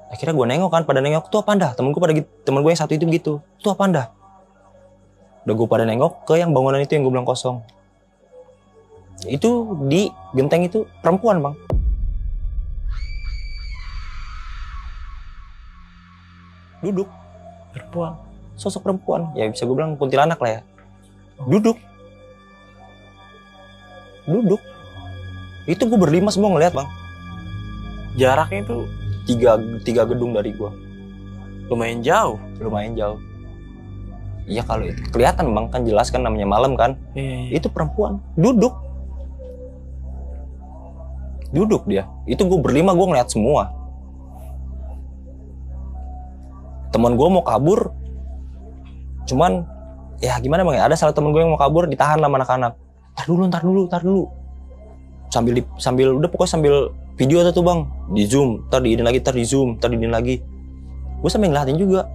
Akhirnya gue nengok kan, pada nengok tuh apaan dah? Temen gue yang satu itu begitu. Itu apaan dah? Udah gue pada nengok ke yang bangunan itu yang gue bilang kosong. Itu di genteng itu perempuan bang. Duduk. Perempuan. Sosok perempuan. Ya bisa gue bilang kuntilanak lah ya. Duduk. Itu gue berlima semua ngeliat bang. Jaraknya itu 3 gedung dari gue. lumayan jauh. Iya kalau itu kelihatan bang, kan jelas kan namanya malam kan. Iya. Itu perempuan. Duduk dia. Itu gue berlima gue ngeliat semua. Teman gue mau kabur. Cuman ya gimana bang ya, ada salah temen gue yang mau kabur, ditahan lah sama anak-anak. Ntar dulu. Sambil udah pokoknya sambil video tuh bang, di zoom, ntar di zoom, ntar di lagi. Gue sambil ngeliatin juga.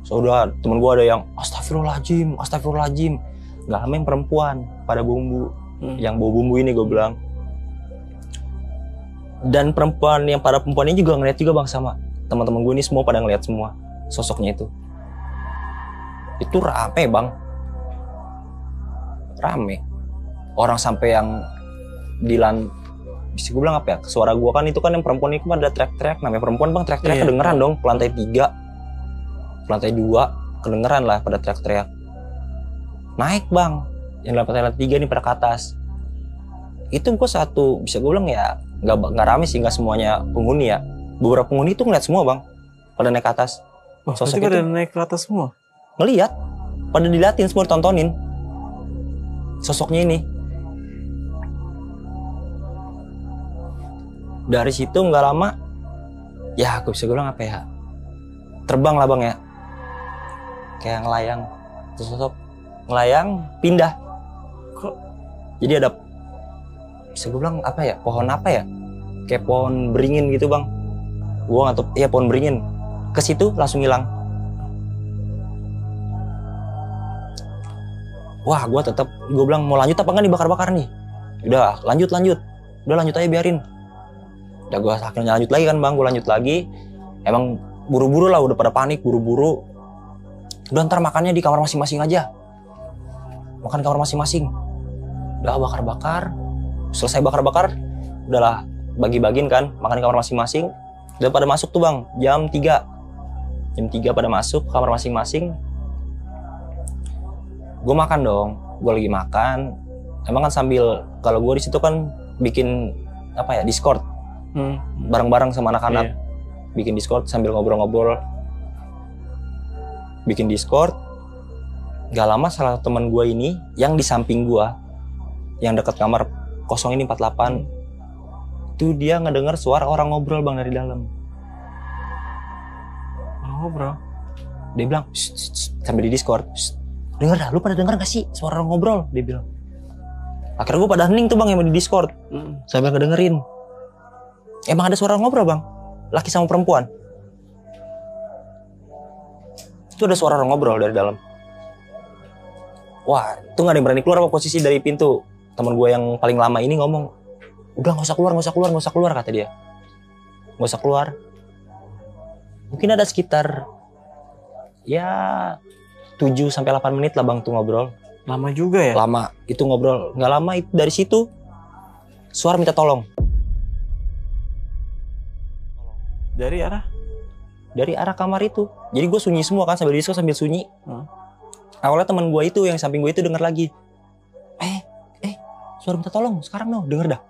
Saudara temen gue ada yang astagfirullahaladzim. Gak lama yang perempuan pada bumbu, yang bawa bumbu ini gue bilang. Dan perempuan ini juga ngeliat juga bang sama teman-teman gue ini, semua pada ngeliat semua sosoknya itu. Itu rame bang. rame. Orang sampai yang bisa gue bilang apa ya, suara gue kan itu kan yang perempuan itu ada teriak-teriak, namanya perempuan bang, teriak-teriak Iya. kedengeran dong, ke lantai 3, ke lantai 2 kedengeran lah pada teriak-teriak. Naik bang, yang lantai 3 nih pada ke atas. Itu gue satu, bisa gue bilang ya nggak rame sih, nggak semuanya penghuni ya. Beberapa penghuni itu ngeliat semua bang, pada naik ke atas. Oh, Sosok berarti pada itu. naik ke atas semua. Ngeliat, pada diliatin semua, ditontonin sosoknya ini. Dari situ nggak lama, ya aku bisa bilang apa ya, terbang lah bang ya, kayak ngelayang, sosok ngelayang pindah. Kok? Jadi ada, bisa gue bilang apa ya, pohon apa ya, kayak pohon beringin gitu bang, gua nggak tahu, iya pohon beringin, ke situ langsung hilang. Wah, gue bilang mau lanjut apa nggak nih bakar-bakar nih? Udah lanjut, udah lanjut aja biarin. Udah gue akhirnya lanjut lagi kan bang, gue lanjut lagi. Emang buru-buru lah, udah pada panik, buru-buru. Udah ntar makannya di kamar masing-masing aja. Makan di kamar masing-masing. Udah bakar-bakar, selesai bakar-bakar, udahlah bagi-bagiin kan, makan di kamar masing-masing. Udah pada masuk tuh bang, jam 3 pada masuk kamar masing-masing. Gue makan dong, gue lagi makan. Emang kan sambil, kalau gue di situ kan bikin apa ya, Discord bareng-bareng sama anak-anak. Iya. Bikin Discord sambil ngobrol-ngobrol. Bikin Discord. Gak lama salah teman gue ini yang di samping gue, yang dekat kamar kosong ini 48, itu dia ngedenger suara orang ngobrol bang dari dalam. Oh bro. Dia bilang "Shh, shh, shh," sambil di Discord, "Shh, denger dah, lu pada denger gak sih suara orang ngobrol?" Dia bilang. Akhirnya gue pada hening tuh bang yang di Discord, sambil ngedengerin. Emang ada suara ngobrol bang, laki sama perempuan. Itu ada suara orang ngobrol dari dalam. Wah, itu gak ada yang berani keluar apa posisi dari pintu. Temen gue yang paling lama ini ngomong, udah gak usah keluar kata dia. Gak usah keluar. Mungkin ada sekitar ya 7-8 menit lah bang tuh ngobrol. Lama juga ya? Lama, itu ngobrol. Gak lama itu dari situ suara minta tolong. Dari arah kamar itu. Jadi gue sunyi semua kan, sambil disco sambil sunyi. Awalnya teman gue itu yang samping gue itu denger lagi. Suara minta tolong sekarang no, denger dah.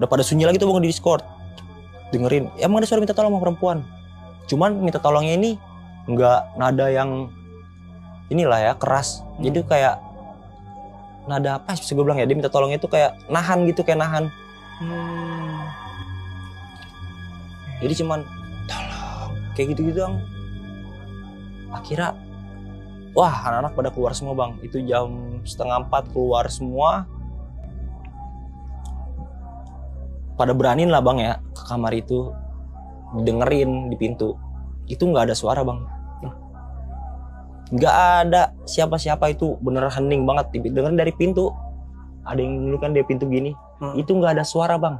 Udah pada sunyi lagi tuh bang di Discord. Dengerin, emang ada suara minta tolong sama perempuan. Cuman minta tolongnya ini nggak nada yang inilah ya, keras. Jadi kayak nada apa sih gue bilang ya, dia minta tolongnya itu kayak nahan gitu, kayak nahan. Jadi cuman tolong kayak gitu-gitu dong. Akhirnya wah, anak-anak pada keluar semua bang. Itu jam 3:30 keluar semua. Pada beraniin lah bang ya ke kamar itu, dengerin di pintu. Itu nggak ada suara bang. Nggak ada siapa-siapa, itu bener hening banget. Dengerin dari pintu. Ada yang dulu kan dia pintu gini. Itu nggak ada suara bang.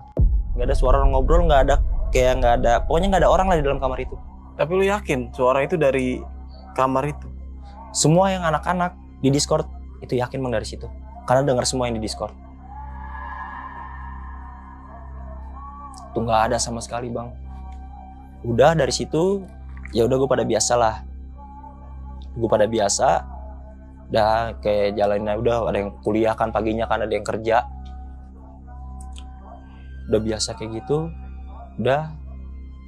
Nggak ada suara orang ngobrol, nggak ada, kayak nggak ada. Pokoknya nggak ada orang lah di dalam kamar itu. Tapi lu yakin suara itu dari kamar itu? Semua yang anak-anak di Discord itu yakin bang dari situ. Karena dengar semua yang di Discord. Itu nggak ada sama sekali bang. Udah dari situ, ya udah gue pada biasa lah. Gue pada biasa. Udah kayak jalannya udah, ada yang kuliah kan paginya kan, ada yang kerja. Udah biasa kayak gitu. Udah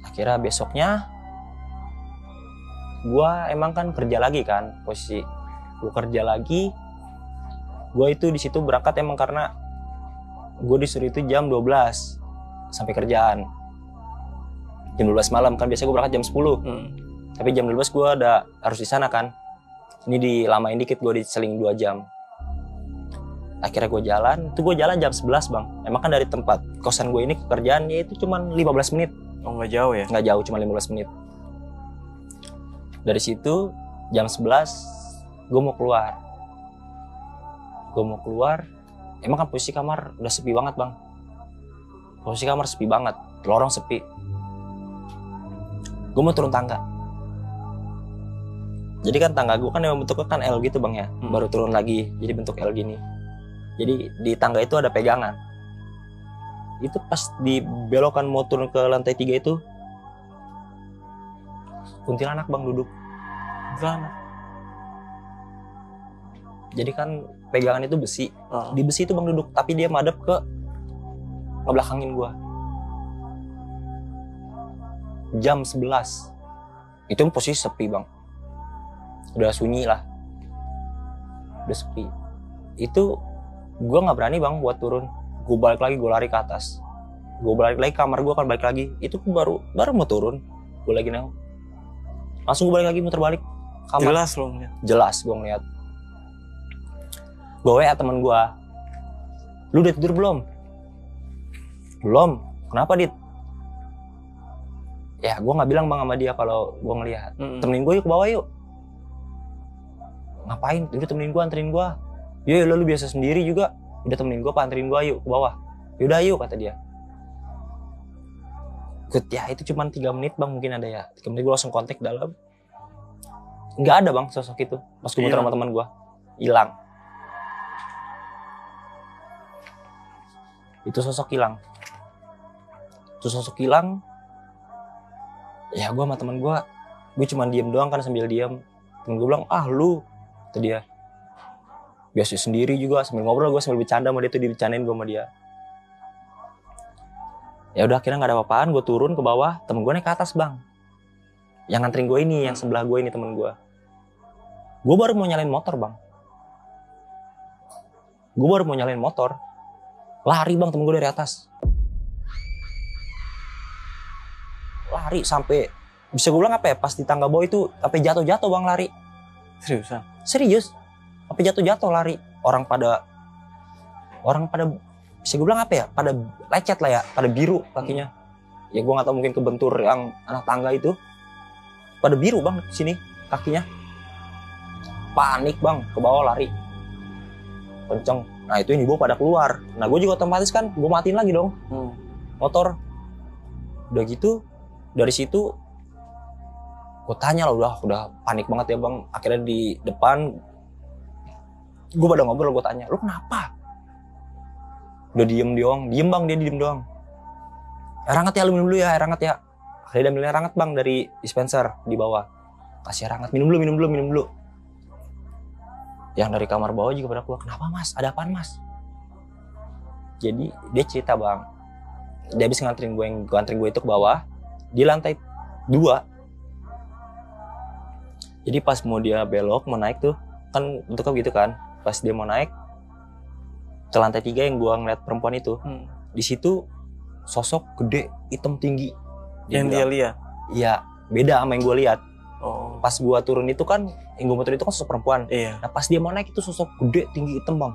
akhirnya besoknya gue emang kan kerja lagi kan, posisi gue kerja lagi. Gue itu di situ berangkat emang karena gue disuruh itu jam 12 sampai kerjaan. Jam 12 malam kan, biasanya gue berangkat jam 10. Tapi jam 12 gue ada harus di sana kan. Ini dilamain dikit, gue diseling 2 jam. Akhirnya gue jalan, itu gue jalan jam 11 bang. Emang kan dari tempat kosan gue ini ke kerjaannya itu cuma 15 menit. Oh nggak jauh ya? Nggak jauh, cuma 15 menit. Dari situ jam 11 gue mau keluar. Emang kan posisi kamar udah sepi banget bang. Posisi kamar sepi banget, lorong sepi. Gue mau turun tangga. Jadi kan tangga gue kan yang bentuknya kan L gitu bang ya. Baru turun lagi jadi bentuk L gini. Jadi di tangga itu ada pegangan. Itu pas dibelokan mau turun ke lantai 3 itu kuntilanak bang duduk. Kuntilanak. Jadi kan pegangan itu besi. Di besi itu bang duduk, tapi dia madep ke ngebelakangin gua. Jam 11. Itu posisi sepi bang. Udah sunyi lah. Udah sepi. Itu gua nggak berani bang buat turun. Gue balik lagi, gue lari ke atas. Gue balik lagi kamar gue kan balik lagi. Itu baru mau turun. Gue lagi nengok. Langsung gue balik lagi muter balik kamar. Jelas loh ngeliat. Jelas gue ngeliat. Gue WA temen gue. Lu udah tidur belum? Belum. Kenapa Dit? Ya gue nggak bilang bang sama dia kalau gue ngeliat. Temenin gue yuk ke bawah yuk. Ngapain? Udah temenin gue, anterin gue. Ya lu biasa sendiri juga. Udah temenin gue, anterin gue yuk ke bawah. Yaudah yuk kata dia. Good ya itu cuma 3 menit bang mungkin ada ya. 3 menit gue langsung kontak dalam. Nggak ada bang sosok itu. Pas gue muter sama teman gue. Hilang. Itu sosok hilang. Itu sosok hilang. Ya gue sama teman gue cuma diem doang kan sambil diem. Temen gue bilang, lu. Kata dia. Biasa sendiri juga sambil ngobrol gue sambil bercanda sama dia tuh dibicarain gue sama dia. Ya udah akhirnya nggak ada apa-apaan, gue turun ke bawah, temen gue naik ke atas bang. Yang nganterin gue ini, yang sebelah gue ini temen gue. Gue baru mau nyalain motor bang. Lari bang temen gue dari atas. Lari sampai bisa gue bilang apa ya? Pas di tangga bawah itu sampai jatuh-jatuh bang lari. Seriusan? Serius. Sampai jatuh-jatuh lari. Orang pada bisa gue bilang apa ya? Pada lecet lah ya, pada biru kakinya. Ya gue nggak tahu mungkin kebentur yang anak tangga itu. Pada biru bang sini kakinya. Panik bang, ke bawah lari. Kenceng. Nah itu yang dibawa pada keluar. Nah gue juga otomatis kan, gue matiin lagi dong motor. Udah gitu, dari situ gue tanya lah udah panik banget ya bang. Akhirnya di depan gue pada ngobrol, gue tanya, lu kenapa? Udah diem bang, dia diem doang. Air hangat ya, lu minum dulu ya, air hangat ya. Akhirnya dia ambil air hangat bang dari dispenser di bawah. Kasih air hangat, minum dulu. Yang dari kamar bawah juga pada keluar, kenapa mas? Ada apaan mas? Jadi dia cerita bang, dia habis nganterin gue itu ke bawah, di lantai 2. Jadi pas mau dia belok, mau naik tuh, kan bentuknya begitu kan. Pas dia mau naik ke lantai 3 yang gua ngeliat perempuan itu, di situ sosok gede, hitam tinggi. Dia lihat? Iya, beda sama yang gua lihat. Oh. Pas gua turun itu kan, yang gua turun itu kan sosok perempuan. Iya. Nah pas dia mau naik itu sosok gede, tinggi, hitam bang.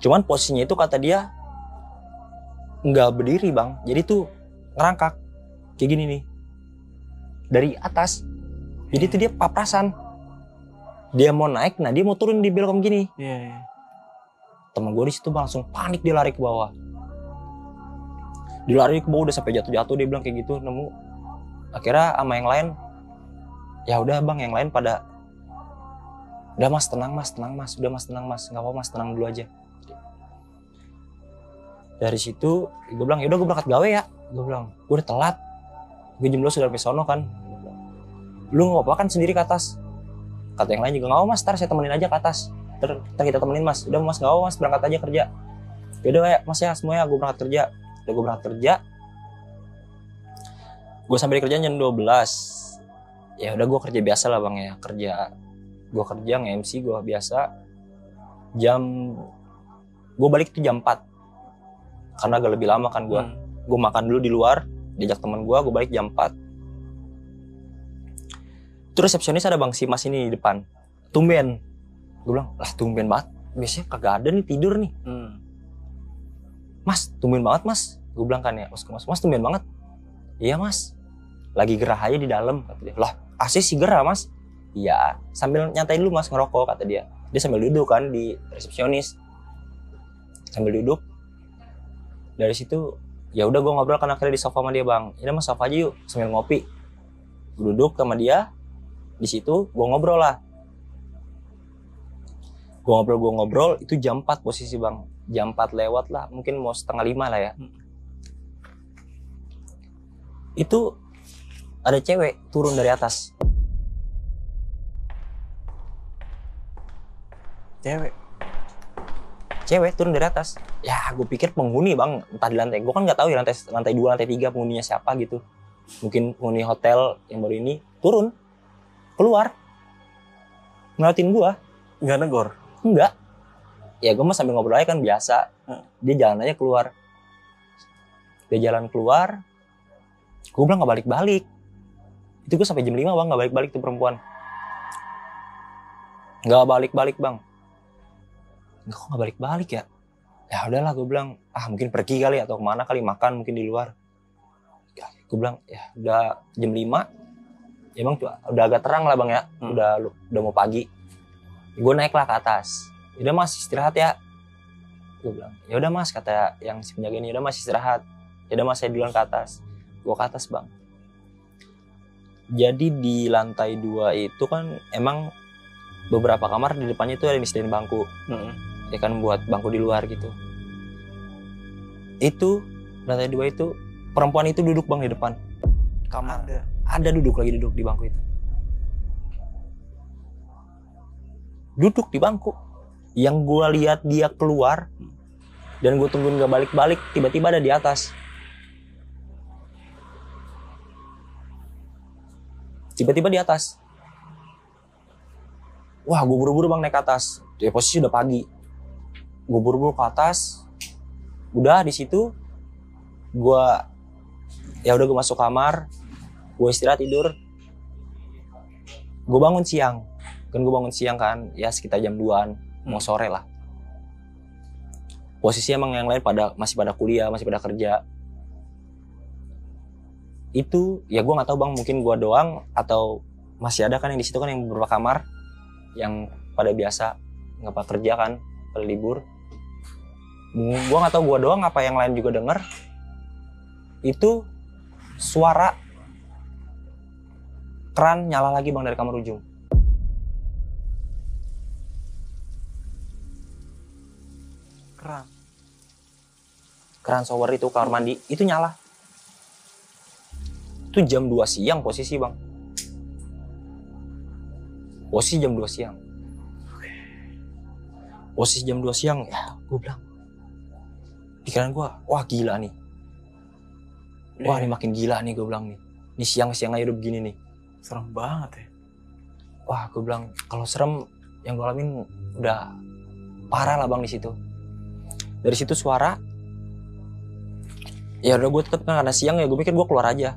Cuman posisinya itu kata dia nggak berdiri bang, jadi tuh ngerangkak kayak gini nih dari atas. Jadi tuh dia paprasan. Dia mau naik, nah dia mau turun di belokan gini. Iya. Temen gue di situ langsung panik, dia lari ke bawah. Dia lari ke bawah udah sampai jatuh-jatuh, dia bilang kayak gitu nemu. Akhirnya sama yang lain, ya udah bang, yang lain pada, udah mas tenang mas, udah mas tenang mas, nggak apa mas, tenang dulu aja. Dari situ gue bilang, yaudah gue berangkat gawe ya. Gue bilang, gue udah telat. Gue jam 12 sudah sampai sono kan. Lu nggak apa-apa kan sendiri ke atas? Kata yang lain juga, nggak apa mas, ntar saya temenin aja ke atas. Ntar kita temenin mas. Udah mas, nggak apa mas, berangkat aja kerja. Yaudah ya mas ya, semuanya gue berangkat kerja. Udah gue berangkat kerja. Gue sampai di kerjaan jam 12. Ya udah gue kerja biasa lah bang ya, gue kerja nge-MC gue biasa. Gue balik itu jam 4. Karena agak lebih lama kan gue. Gue makan dulu di luar, diajak teman gue balik jam 4. Terus resepsionis ada bang, si mas ini di depan. Tumben. Gue bilang, lah tumben banget. Biasanya kagak ada nih, tidur nih. Mas, tumben banget mas. Gue bilang kan ya, mas tumben banget. Iya mas, lagi gerah aja di dalam. Kata dia, lah AC sih gerah mas. Iya, sambil nyantai dulu mas, ngerokok kata dia. Dia sambil duduk kan di resepsionis. Sambil duduk. Dari situ, ya udah gue ngobrol kan akhirnya di sofa sama dia bang. Ini mas sofa aja yuk, sambil ngopi. Gue duduk sama dia di situ, gue ngobrol lah. Gue ngobrol, itu jam 4 posisi bang. Jam 4 lewat lah, mungkin mau setengah 5 lah ya. Itu ada cewek turun dari atas. Cewek turun dari atas. Ya gue pikir penghuni bang, entah di lantai. Gue kan nggak tahu ya lantai 2, lantai 3 penghuninya siapa gitu. Mungkin penghuni hotel yang baru ini turun, keluar, ngeliatin gue. Nggak negor? Enggak. Ya gue mah sambil ngobrol aja kan biasa. Dia jalan aja keluar. Dia jalan keluar. Gue bilang gak balik-balik. Itu gue sampai jam 5 bang, gak balik-balik tuh perempuan. Gak balik-balik bang. Kok gak balik-balik ya? Ya udahlah gue bilang, mungkin pergi kali atau kemana kali, makan mungkin di luar. Gue bilang, ya udah jam 5. Ya bang udah agak terang lah bang ya. Udah mau pagi. Gue naiklah ke atas. Udah mas istirahat ya. Gue bilang, ya udah mas, kata yang si penjaga ini, udah mas istirahat. Ya udah mas saya duluan ke atas. Gue ke atas bang. Jadi di lantai 2 itu kan emang beberapa kamar di depannya itu ada yang disediain bangku. Ya kan buat bangku di luar gitu. Itu lantai 2 itu perempuan itu duduk bang di depan kamar. Ada duduk di bangku itu. Duduk di bangku. Yang gue lihat dia keluar dan gue tungguin gak balik-balik, tiba-tiba ada di atas. Wah, gue buru-buru bang naik ke atas. Ya posisi udah pagi. Gue buru-buru ke atas. Udah di situ, gue masuk kamar. Gue istirahat tidur. Gue bangun siang. Kan, ya sekitar jam 2-an, mau sore lah. Posisi emang yang lain masih pada kuliah, masih pada kerja. Itu ya gue nggak tahu bang, mungkin gue doang atau masih ada kan yang di situ kan yang beberapa kamar yang pada biasa nggak pada kerja kan, pada libur. Gue nggak tahu gue doang apa yang lain juga denger. Itu suara keran nyala lagi bang dari kamar ujung. Keran shower itu kamar mandi itu nyala. Itu jam 2 siang posisi bang. Posisi jam 2 siang ya gue bilang. Pikiran gue, wah gila nih. Wah ini makin gila nih gue bilang nih. Ini siang-siang aja udah begini nih. Serem banget ya. Wah gue bilang kalau serem yang gue alamin udah parah lah bang di situ. Dari situ suara. Ya udah gue tetep kan karena siang ya gue pikir gue keluar aja.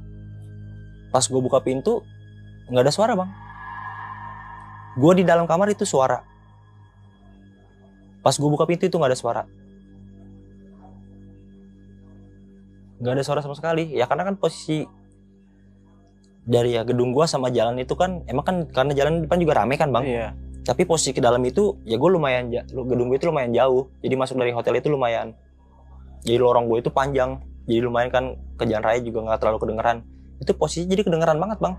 Pas gue buka pintu, nggak ada suara bang. Gue di dalam kamar itu suara. Pas gue buka pintu itu nggak ada suara. Nggak ada suara sama sekali. Ya karena kan posisi dari ya gedung gue sama jalan itu kan emang kan karena jalan depan juga rame kan bang. Iya. Tapi posisi ke dalam itu ya gue lumayan gedung gue itu lumayan jauh. Jadi masuk dari hotel itu lumayan. Jadi lorong gue itu panjang. Jadi lumayan kan ke jalan raya juga nggak terlalu kedengeran. Itu posisi jadi kedengeran banget bang.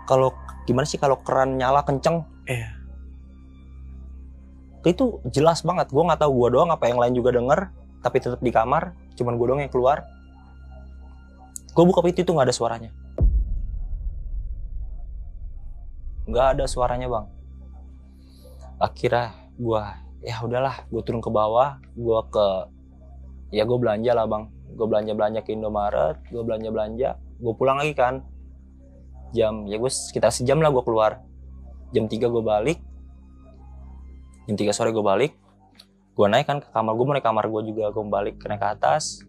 Kalau gimana sih kalau keran nyala kenceng? Iya. Itu jelas banget. Gue nggak tahu gue doang apa yang lain juga denger. Tapi tetap di kamar. Cuman gue doang yang keluar. Gue buka pintu itu nggak ada suaranya. Nggak ada suaranya bang. Akhirnya gue ya udahlah. Gue turun ke bawah. Gue belanja lah bang. Gue belanja ke Indomaret, gue belanja, gue pulang lagi kan. Gue sekitar sejam lah gue keluar. Jam 3 gue balik. Jam 3 sore gue balik. Gue naik kan ke kamar, gue mau naik kamar gue juga, gue balik naik ke atas.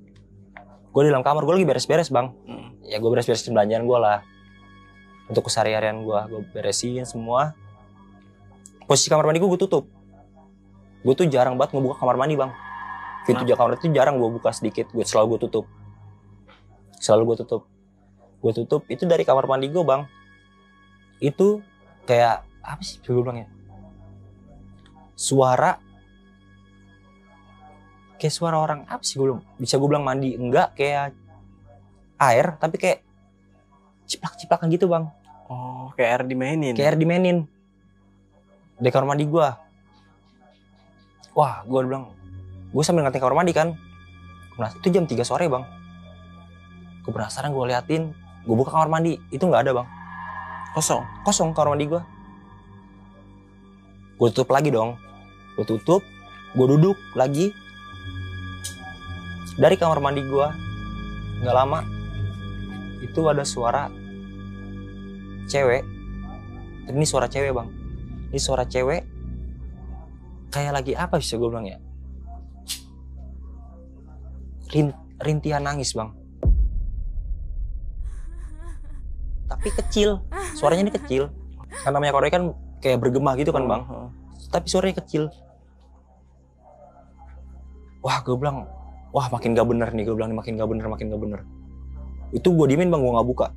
Gue di dalam kamar, gue lagi beres-beres bang. Ya gue beres-beres belanjaan gue lah. Untuk keseharian gue beresin semua. Posisi kamar mandi gue tutup. Gue tuh jarang banget ngebuka kamar mandi bang. Pintu kamar itu jarang gue buka sedikit, selalu gue tutup. Gue tutup, itu dari kamar mandi gue bang. Itu kayak, apa sih gue bilang ya? Suara. Kayak suara orang, apa sih gue bilang? Bisa gue bilang mandi, enggak kayak air, tapi kayak ciplak-ciplakan gitu bang. Oh, kayak air dimainin. Kayak air dimainin. Di kamar mandi gue. Wah, gue bilang, gue sambil ngeliatin kamar mandi kan. Itu jam 3 sore bang. Gue penasaran, gue liatin. Gue buka kamar mandi, itu nggak ada bang. Kosong kamar mandi gue. Gue tutup lagi dong. Gue tutup, gue duduk lagi. Dari kamar mandi gue, nggak lama, itu ada suara cewek. Ini suara cewek bang. Ini suara cewek. Kayak lagi apa sih gue bilang ya? Rintihan nangis bang. Tapi kecil. Suaranya ini kecil. Kan namanya Korea kan kayak bergema gitu kan bang. Tapi suaranya kecil. Wah gue bilang, wah makin gak bener nih. Gue bilang makin gak bener. Itu gue diemin bang, gue gak buka.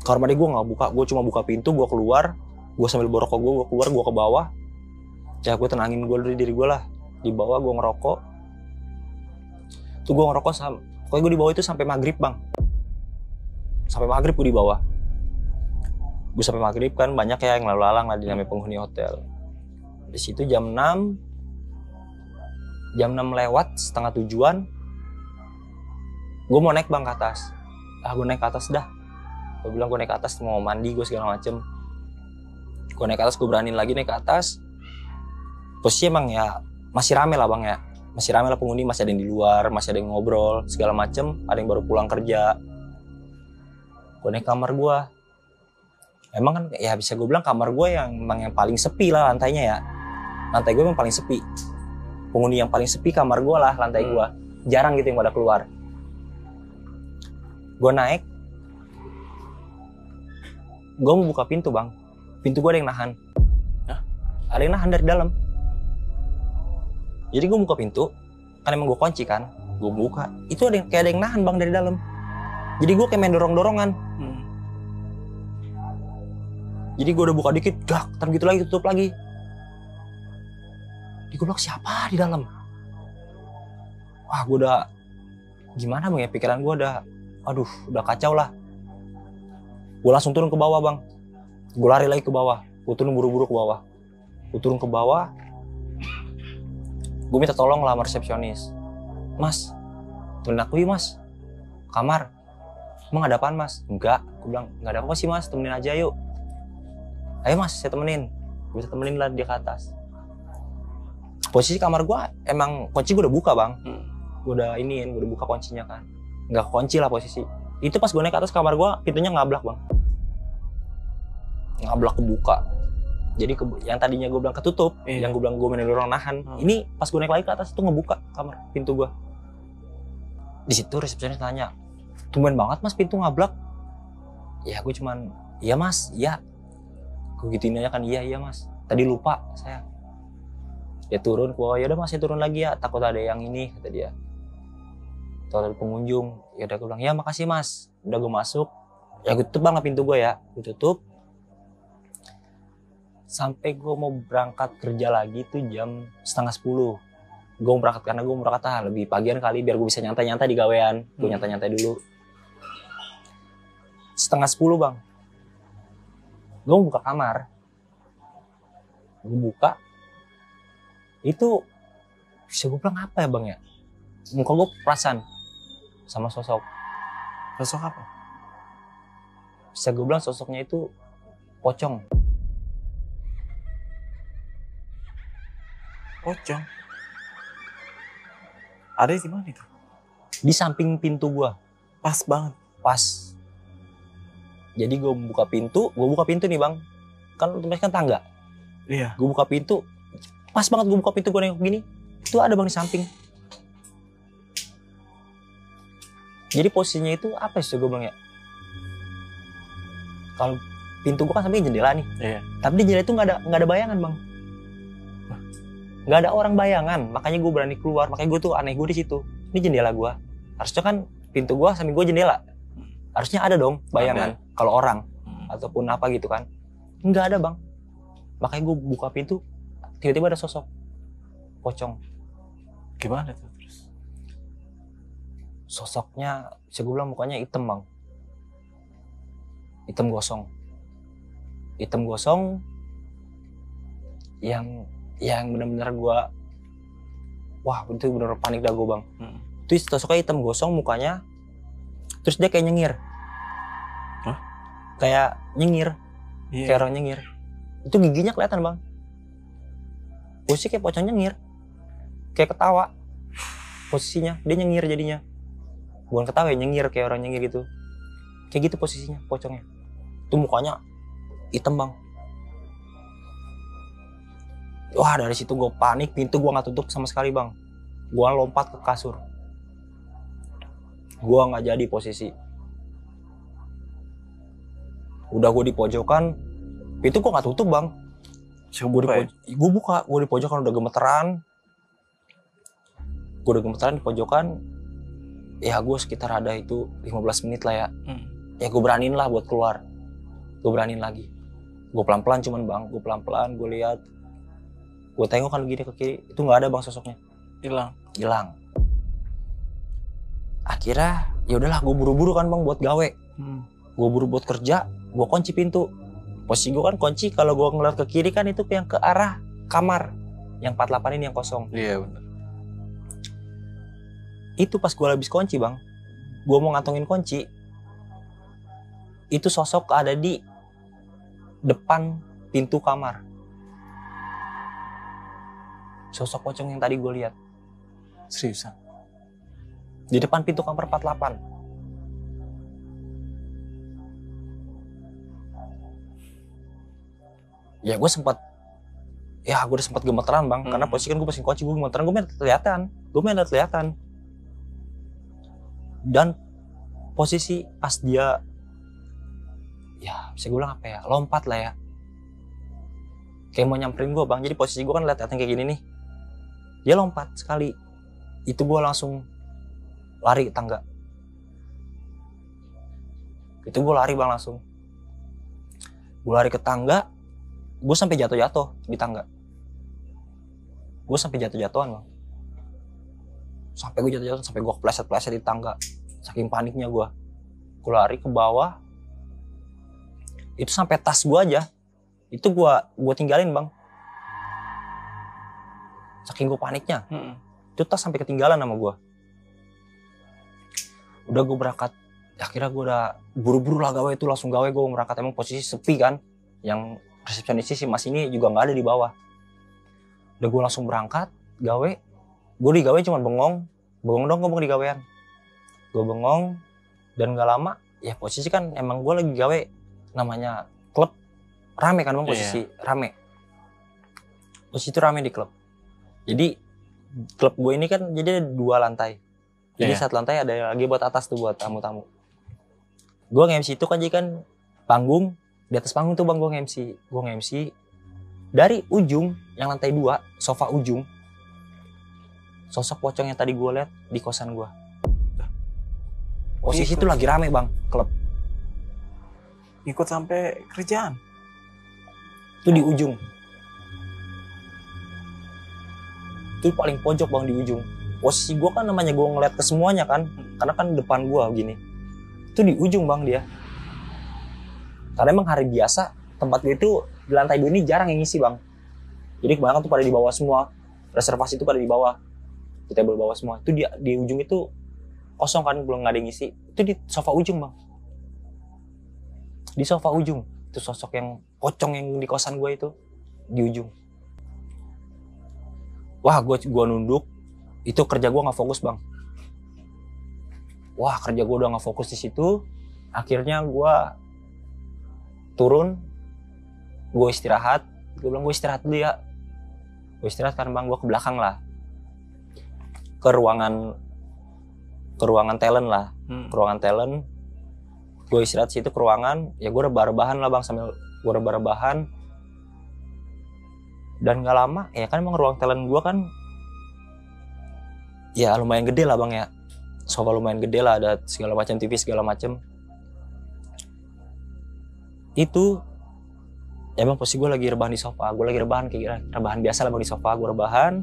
Kamar mandi gue gak buka. Gue cuma buka pintu, gue keluar. Gue sambil borokok gue keluar, gue ke bawah. Ya gue tenangin gue dari diri gue lah. Di bawah gue ngerokok. Tuh gue ngerokok pokoknya gue di bawah itu sampai maghrib bang. Sampai maghrib gue di bawah. Gue sampai maghrib kan banyak ya yang lalu lalang lah di namanya penghuni hotel. Di situ jam 6 lewat setengah tujuan. Gue mau naik bang ke atas. Gue naik ke atas dah. Gue bilang gue naik ke atas mau mandi gue segala macem. Gue naik ke atas, gue beraniin lagi naik ke atas. Posisinya emang ya masih rame lah bang ya. Masih rame lah penghuni, masih ada yang di luar, masih ada yang ngobrol segala macem. Ada yang baru pulang kerja. Gue naik kamar gue. Emang kan ya bisa gue bilang kamar gue yang paling sepi lah lantainya ya. Lantai gue emang paling sepi. Penghuni yang paling sepi kamar gue lah lantai gue. Jarang gitu yang pada keluar. Gue naik. Gue mau buka pintu bang. Pintu gue ada yang nahan. Ada yang nahan dari dalam. Jadi gue buka pintu. Kan emang gue kunci kan. Gue buka. Itu kayak ada yang nahan bang dari dalam. Jadi gue kayak main dorong-dorongan. Jadi gue udah buka dikit. Dak, ntar gitu lagi tutup lagi. Di gue bilang siapa di dalam? Wah gue udah gimana bang ya, pikiran gue udah kacau lah. Gue langsung turun ke bawah bang. Gue lari lagi ke bawah. Gue turun buru-buru ke bawah. Gue turun ke bawah. Gue minta tolong lah sama resepsionis. Mas, temenin aku yuk mas. Kamar. Emang ada apaan mas? Enggak. Gue bilang enggak ada apa sih mas, temenin aja yuk. Ayo mas, saya temenin. Gue bisa temenin lah dia ke atas. Posisi kamar gue emang kunci gue udah buka bang. Gue udah buka kuncinya kan. Nggak kunci lah posisi. Itu pas gue naik ke atas kamar gue, pintunya ngablak bang. Ngablak kebuka. Jadi yang tadinya gue bilang ketutup, yang gue bilang gue main dorong nahan. Ini pas gue naik lagi ke atas itu ngebuka kamar pintu gue. Di situ resepsionis tanya, tumben banget mas pintu ngablak. Ya gue cuman, iya mas, iya. Gue gituin aja kan, iya mas. Tadi lupa saya. Dia turun ke bawah, ya udah mas saya turun lagi ya, takut ada yang ini kata dia. Takut ada pengunjung. Ya udah gue bilang, ya makasih mas. Udah gue masuk. Ya gue tutup banget pintu gue ya, gue tutup. Sampai gue mau berangkat kerja lagi tuh jam 9:30. Gue mau berangkat karena gue mau berangkat lebih pagian kali biar gue bisa nyantai-nyantai di gawean. Gue nyantai-nyantai dulu. 9:30 bang. Gue mau buka kamar. Gue buka. Itu bisa gue bilang apa ya bang ya? Muka gue perasan sama sosok. Sosok apa? Bisa gue bilang sosoknya itu pocong. Pocong? Ada di mana itu? Di samping pintu gue. Pas banget. Pas. Jadi gue buka pintu nih bang. Kan otomatis kan tangga. Iya. Gue buka pintu. Pas banget gue buka pintu, gue nengok gini. Itu ada bang di samping. Jadi posisinya itu apa sih gue bilang ya? Kalau pintu gue kan samping jendela nih. Iya. Tapi di jendela itu nggak ada bayangan bang. Nggak ada orang bayangan. Makanya gue berani keluar. Makanya gue tuh aneh gue di situ. Ini jendela gue. Harusnya kan pintu gue samping gue jendela. Harusnya ada dong bayangan. Kalau orang ataupun apa gitu kan. Nggak ada bang. Makanya gue buka pintu. Tiba-tiba ada sosok pocong. Gimana tuh terus? Sosoknya bisa gue bilang mukanya hitam bang. hitam gosong yang benar-benar gue, wah itu benar panik dah gue bang. Itu sosoknya hitam gosong mukanya, terus dia kayak nyengir. Hah? Kayak nyengir, kayak orang nyengir. Itu giginya kelihatan bang, posisi kayak pocong nyengir, kayak ketawa posisinya, dia nyengir jadinya, bukan ketawa ya, nyengir kayak orang nyengir gitu, kayak gitu posisinya pocongnya. Itu mukanya hitam bang. Wah dari situ gue panik, pintu gue nggak tutup sama sekali bang. Gue lompat ke kasur. Gue nggak jadi posisi. Udah gue di pojokan, pintu gue nggak tutup bang. Gue buka, gue di pojokan udah gemeteran. Gue udah gemeteran di pojokan. Ya gue sekitar ada itu 15 menit lah ya. Ya gue beraniin lah buat keluar. Gue beraniin lagi. Gue pelan-pelan cuman bang, gue pelan-pelan, gue lihat. Gue tengok kan gini ke kiri, itu nggak ada bang sosoknya. Hilang. Akhirnya ya udahlah, gue buru-buru kan bang buat gawe. Gue buru buat kerja, gue kunci pintu. Posisi gue kan kunci, kalau gue ngeliat ke kiri kan itu yang ke arah kamar. Yang 48 ini yang kosong. Iya benar. Itu pas gue habis kunci bang, gue mau ngantongin kunci. Itu sosok ada di depan pintu kamar. Sosok pocong yang tadi gue lihat. Seriusan? Di depan pintu kamar 48. Ya gue udah sempat gemeteran bang, karena posisi kan gue pasang kunci, gue gemeteran, gue main kelihatan. Dan posisi pas dia, ya bisa gue bilang apa ya, lompat lah ya, kayak mau nyamperin gue bang. Jadi posisi gue kan lihat kayak gini nih, dia lompat sekali, itu gue langsung lari ke tangga. Itu gue lari bang langsung. Gue lari ke tangga, gue sampai jatuh di tangga. Gue sampai jatuh-jatuhan bang. Sampai gue jatuh-jatuhan, sampai gue kepleset-pleset di tangga. Saking paniknya gue. Gue lari ke bawah. Itu sampai tas gue aja, itu gue tinggalin bang. Saking gue paniknya. Itu tas sampai ketinggalan sama gue. Udah gue berangkat. Akhirnya gue udah buru-buru lah gawe itu, langsung gawe gue berangkat. Emang posisi sepi kan. Yang resepsionis si mas ini juga gak ada di bawah. Udah gue langsung berangkat, gawe. Gue di gawe cuma bengong dong gue di gawean. Gue bengong, dan gak lama, ya posisi kan emang gue lagi gawe, namanya klub, rame kan bang posisi, rame. Posisi itu rame di klub. Jadi klub gue ini kan jadi ada 2 lantai. Jadi satu lantai ada lagi buat atas tuh buat tamu-tamu. Gue nge-MC itu kan jadi kan panggung, di atas panggung tuh bang gue nge-MC. Dari ujung yang lantai 2, sofa ujung, sosok pocong yang tadi gue lihat di kosan gue. Posisi itu lagi rame bang, klub. Ikut sampai kerjaan? Itu di ujung. Itu paling pojok bang, di ujung. Posisi gue kan namanya gue ngeliat ke semuanya kan, karena kan depan gue gini. Itu di ujung bang dia. Karena emang hari biasa tempat gue itu di lantai 2 ini jarang yang ngisi bang. Jadi kebanyakan tuh pada di bawah semua. Reservasi itu pada di bawah. Di table bawah semua. Itu di ujung itu kosong kan, belum nggak ada yang ngisi. Itu di sofa ujung bang. Di sofa ujung. Itu sosok yang pocong yang di kosan gue itu. Di ujung. Wah gue nunduk. Itu kerja gue nggak fokus bang. Wah kerja gue udah nggak fokus di situ. Akhirnya gue turun. Gue istirahat. Gue bilang gue istirahat dulu ya. Gue istirahat kan bang, gue ke belakang lah. Ke ruangan talent lah. Ke ruangan talent. Gue istirahat situ ke ruangan. Ya gue rebah-rebahan lah bang, sambil gue rebah-rebahan. Dan gak lama, ya kan emang ruang talent gue kan ya lumayan gede lah bang ya. Sofa lumayan gede lah, ada segala macam TV segala macam. Itu emang posisi gue lagi rebahan di sofa. Gue lagi rebahan kayak rebahan biasa lah bang di sofa. Gue rebahan.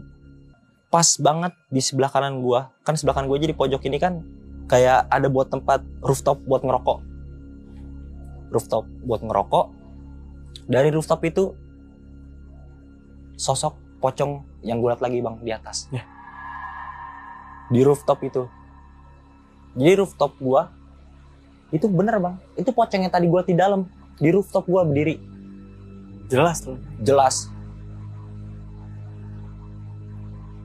Pas banget di sebelah kanan gue. Kan sebelah kanan gue jadi pojok ini kan kayak ada buat tempat rooftop buat ngerokok. rooftop buat ngerokok. Dari rooftop itu sosok pocong yang gue liat lagi bang di atas. Ya. Di rooftop itu. Jadi rooftop gue itu bener bang. Itu pocong yang tadi gue liat di dalam. Di rooftop gue berdiri. Jelas tuh. Jelas.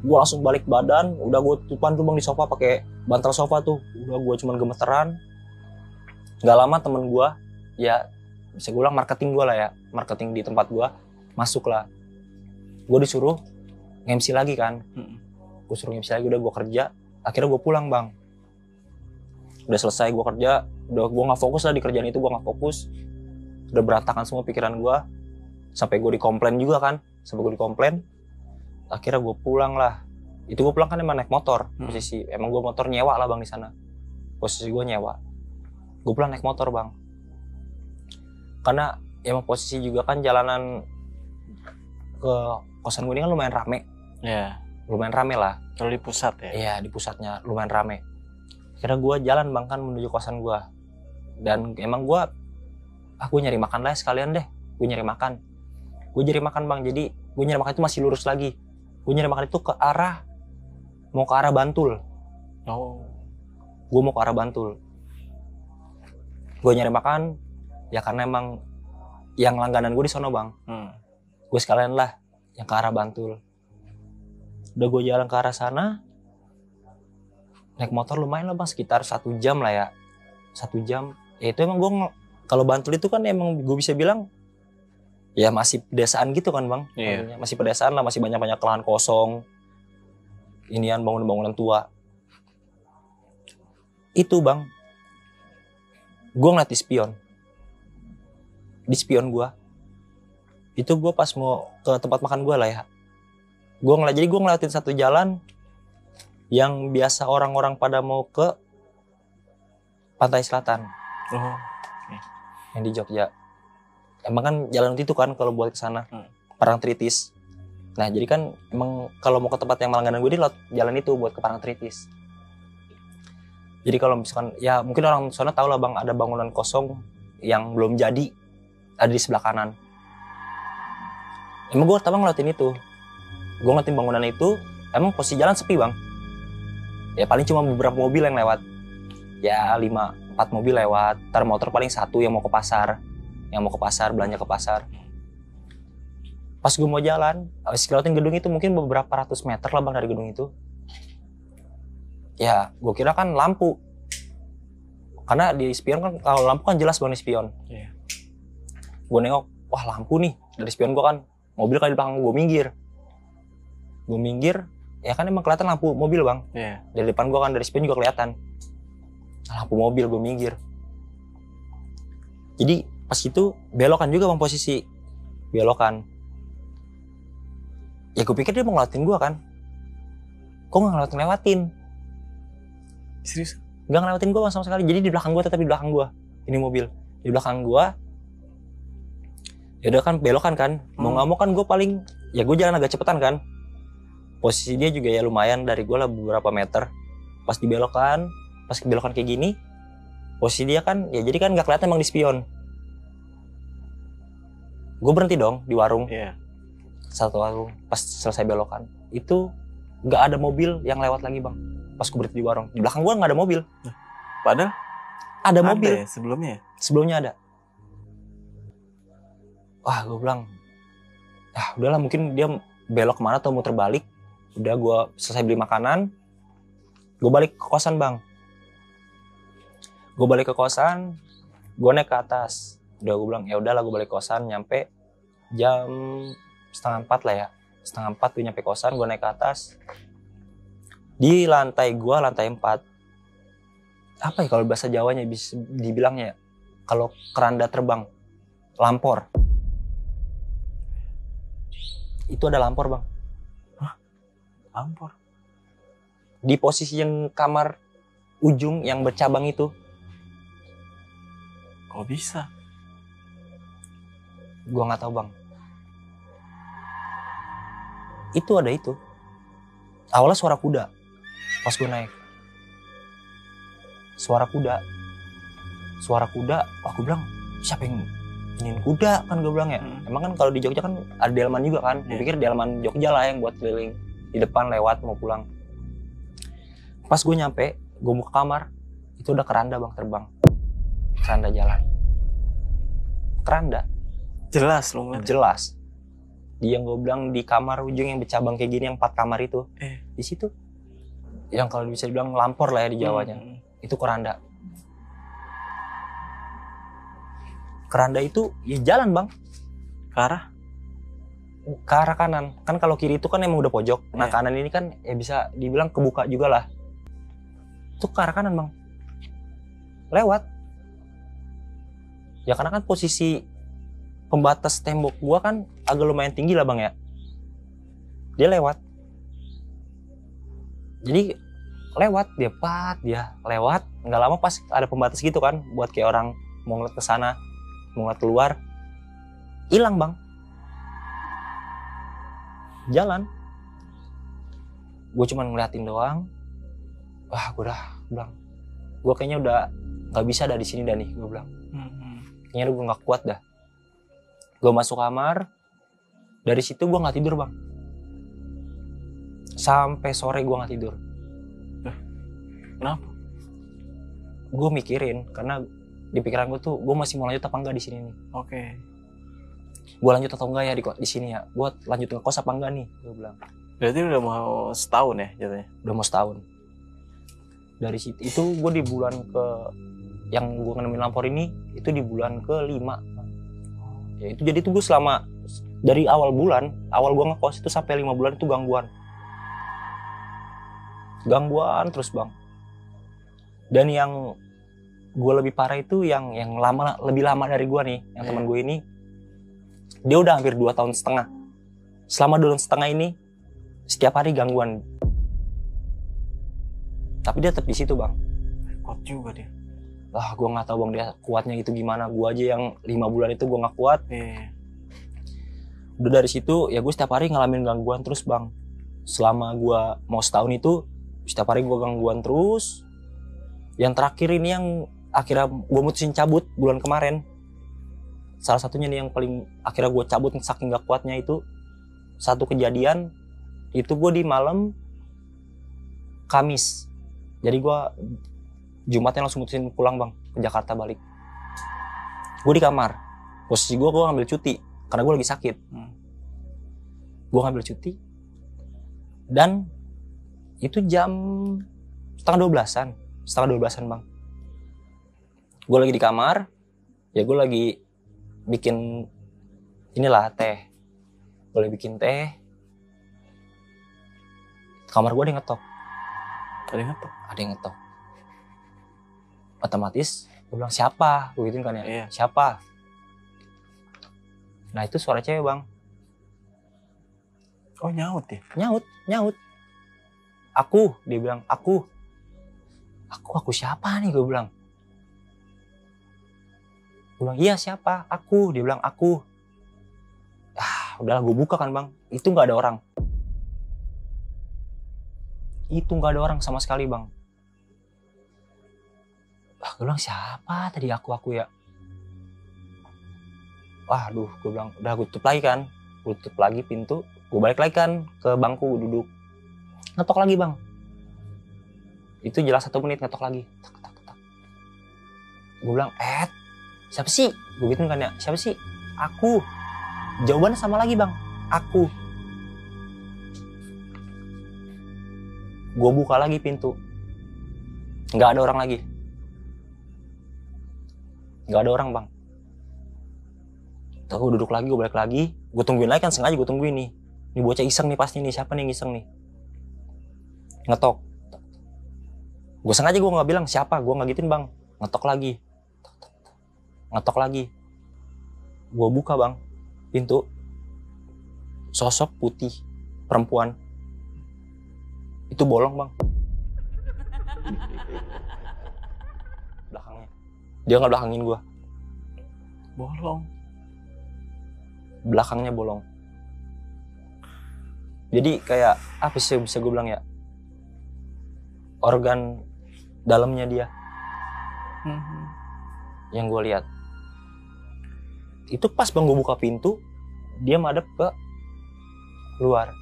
Gue langsung balik badan. Udah gue tutupan tuh bang di sofa pakai bantal sofa tuh. Udah gue cuman gemeteran. Gak lama temen gue, ya bisa gue bilang marketing gue lah ya. Marketing di tempat gue. Masuk lah. Gue disuruh nge-MC lagi kan. Gue suruh nge-MC lagi, udah gue kerja. Akhirnya gue pulang bang. Udah selesai gue kerja. Udah gue gak fokus lah di kerjaan itu, gue gak fokus. Udah berantakan semua pikiran gue. Sampai gue dikomplain juga kan. Sampai gue dikomplain. Akhirnya gue pulang lah. Itu gue pulang kan emang naik motor. Posisi emang gue motor nyewa lah bang di sana. Posisi gue nyewa. Gue pulang naik motor bang. Karena emang posisi juga kan jalanan ke kosan gue ini kan lumayan rame. Iya. Lumayan rame lah. Kalau di pusat ya? Iya di pusatnya lumayan rame. Akhirnya gue jalan bang kan menuju kosan gue. Dan emang gue nyari makan lah sekalian deh. Gue nyari makan. Gue nyari makan bang. Jadi gue nyari makan itu masih lurus lagi. Gue nyari makan itu mau ke arah Bantul. Oh. Gue mau ke arah Bantul. Gue nyari makan ya karena emang yang langganan gue di sono bang. Gue sekalian lah yang ke arah Bantul. Udah gue jalan ke arah sana, naik motor lumayan lah bang, sekitar 1 jam lah ya. 1 jam. Ya itu emang gue kalau Bantul itu kan emang gue bisa bilang ya masih pedesaan gitu kan bang. Iya. Masih pedesaan lah, masih banyak lahan kosong. Inian bangunan-bangunan tua. Itu bang, gue ngeliat di spion. Di spion gue. Itu gue pas mau ke tempat makan gue lah ya. Jadi gue ngeliatin satu jalan yang biasa orang-orang pada mau ke pantai selatan. Oh. Yang di Jogja. Emang kan jalan itu kan kalau buat ke sana Parangtritis. Nah, jadi kan emang kalau mau ke tempat yang langganan gue di jalan itu buat ke Parangtritis. Jadi kalau misalkan ya mungkin orang sana tahu lah bang, ada bangunan kosong yang belum jadi ada di sebelah kanan. Emang gue pertama ngeliatin itu. Gue ngeliatin bangunan itu, emang posisi jalan sepi bang. Ya paling cuma beberapa mobil yang lewat. Ya 4 mobil lewat. Ntar motor paling 1 yang mau ke pasar. Yang mau ke pasar, belanja ke pasar. Pas gue mau jalan, habis ngeliatin gedung itu mungkin beberapa ratus meter lah bang dari gedung itu. Ya gue kira kan lampu. Karena di spion kan, kalau lampu kan jelas bang di spion. Iya. Gue nengok, wah lampu nih. Dari spion gue kan, mobil kan di belakang gue minggir. Gue minggir, ya kan emang kelihatan lampu mobil bang. Iya. Dari depan gue kan, dari spion juga kelihatan. Lampu mobil, gue minggir. Jadi pas itu belokan juga bang posisi. Belokan. Ya gue pikir dia mau ngelewatin gue kan. Kok gak ngelewatin? Serius? Gak ngelewatin gue bang sama sekali. Jadi di belakang gue, tetap di belakang gue. Ini mobil. Di belakang gue. Ya udah kan belokan kan. Mau gak mau kan gue paling, ya gue jalan agak cepetan kan. Posisi dia juga ya lumayan dari gue lah beberapa meter. Pas dibelokan, pas belokan kayak gini, posisi dia kan, ya jadi kan gak kelihatan emang di spion. Gue berhenti dong di warung. Iya. Satu warung, pas selesai belokan. Itu gak ada mobil yang lewat lagi bang. Pas gue berhenti di warung. Di belakang gue gak ada mobil. Padahal ada mobil. ya sebelumnya? Sebelumnya ada. Wah gue bilang, udahlah mungkin dia belok kemana atau muter balik. Udah gue selesai beli makanan, gue balik ke kosan bang. Gue balik ke kosan, gue naik ke atas. Udah gue bilang ya udahlah gue balik ke kosan, nyampe jam 3:30 lah ya. 3:30 gue nyampe kosan, gue naik ke atas. Di lantai gue, lantai 4. Apa ya kalau bahasa Jawanya bisa dibilangnya ya? Kalau keranda terbang, lampor. Itu ada lampor bang. Lampor? Di posisi yang kamar ujung yang bercabang itu. Kok bisa? Gua nggak tahu bang. Itu ada itu. Awalnya suara kuda. Pas gue naik. Suara kuda. Aku bilang, siapa yang iniin kuda kan gue bilang ya. Emang kan kalau di Jogja kan ada delman juga kan. Gue pikir delman Jogja lah yang buat keliling di depan lewat mau pulang. Pas gue nyampe, gue mau ke kamar, itu udah keranda bang terbang. Keranda jalan. Keranda. Jelas lo ngeliat. Jelas. Dia yang gue bilang di kamar ujung yang bercabang kayak gini yang 4 kamar itu. Di situ. Yang kalau bisa dibilang lampor lah ya di Jawanya. Itu keranda. Keranda itu ya jalan bang. Ke arah kanan. Kan kalau kiri itu kan emang udah pojok. Nah kanan ini kan ya bisa dibilang kebuka juga lah. Itu ke arah kanan bang. Lewat. Ya karena kan posisi pembatas tembok gua kan agak lumayan tinggi lah bang ya. Dia lewat. Jadi lewat dia lewat. Nggak lama pas ada pembatas gitu kan. Buat kayak orang mau ngeliat ke sana, mau ngeliat keluar. Hilang bang. Jalan. Gue cuma ngeliatin doang. Wah gue udah bilang, gue kayaknya udah nggak bisa dah di sini dah nih, gue bilang. Kayaknya gue nggak kuat dah. Gue masuk kamar. Dari situ gue nggak tidur bang. Sampai sore gue nggak tidur. Kenapa? Gue mikirin karena di pikiran gue tuh gue masih mau lanjut apa enggak di sini nih. Oke. Gue lanjut atau enggak ya di sini ya. Gue lanjut ngekos apa enggak nih? Gue bilang. Berarti udah mau setahun ya jatuhnya? Udah mau setahun. Dari situ itu gue di bulan ke yang gue nemuin lampor ini itu di bulan ke-5. Ya itu jadi tuh gue selama dari awal gue ngekos itu sampai 5 bulan itu gangguan terus bang. Dan yang gue lebih parah itu yang lebih lama dari gue nih, yang teman gue ini dia udah hampir 2 tahun setengah. Selama 2 tahun setengah ini setiap hari gangguan. Tapi dia tetap di situ bang. Kuat juga dia. Gue nggak tahu bang dia kuatnya itu gimana. Gue aja yang 5 bulan itu gue nggak kuat. Udah dari situ ya gue setiap hari ngalamin gangguan terus bang. Selama gue mau setahun itu setiap hari gue gangguan terus. Yang terakhir ini yang akhirnya gue mutusin cabut bulan kemarin. Salah satunya nih yang paling akhirnya gue cabut saking gak kuatnya itu satu kejadian itu gue di malam Kamis. Jadi gue Jumatnya langsung mutusin pulang bang ke Jakarta balik. Gue di kamar. Posisi gue ngambil cuti karena gue lagi sakit. Gue ngambil cuti dan itu jam setengah 12-an bang. Gue lagi di kamar, ya gue lagi bikin inilah teh. Gue lagi bikin teh. Kamar gue ada yang ngetok. Ada yang ngetok. Otomatis gue bilang siapa? Gue gituin kan ya. Iya. Siapa? Nah itu suara cewek bang. Oh nyaut ya? Nyaut. Aku, dia bilang aku siapa nih? Gue bilang iya siapa? Aku, dia bilang aku. Udahlah gue buka kan bang. Itu nggak ada orang. Itu nggak ada orang sama sekali bang. Gue bilang siapa tadi aku ya. Gue bilang udah gue tutup lagi kan. Gue tutup lagi pintu. Gue balik lagi kan ke bangku gue duduk. Ngetok lagi bang. Itu jelas 1 menit ngetok lagi. Tak. Gue bilang siapa sih? Gue gitu kan ya. Siapa sih? Aku. Jawabannya sama lagi bang. Aku. Gue buka lagi pintu. Nggak ada orang lagi. Nggak ada orang bang. Terus gue duduk lagi, gue balik lagi. Gue tungguin lagi kan, sengaja gue tungguin nih. Ini bocah iseng nih pasti nih. Siapa nih yang iseng nih? Ngetok. Gue sengaja gue nggak bilang siapa. Gue nggak gituin bang. Ngetok lagi. Gue buka bang pintu. Sosok putih perempuan. Itu bolong bang. Belakangnya. Dia nggak belakangin gue. Bolong. Belakangnya bolong. Jadi kayak apa sih bisa gue bilang ya? Organ dalamnya dia. Yang gue lihat. Itu pas bang gue buka pintu, dia madep ke luar.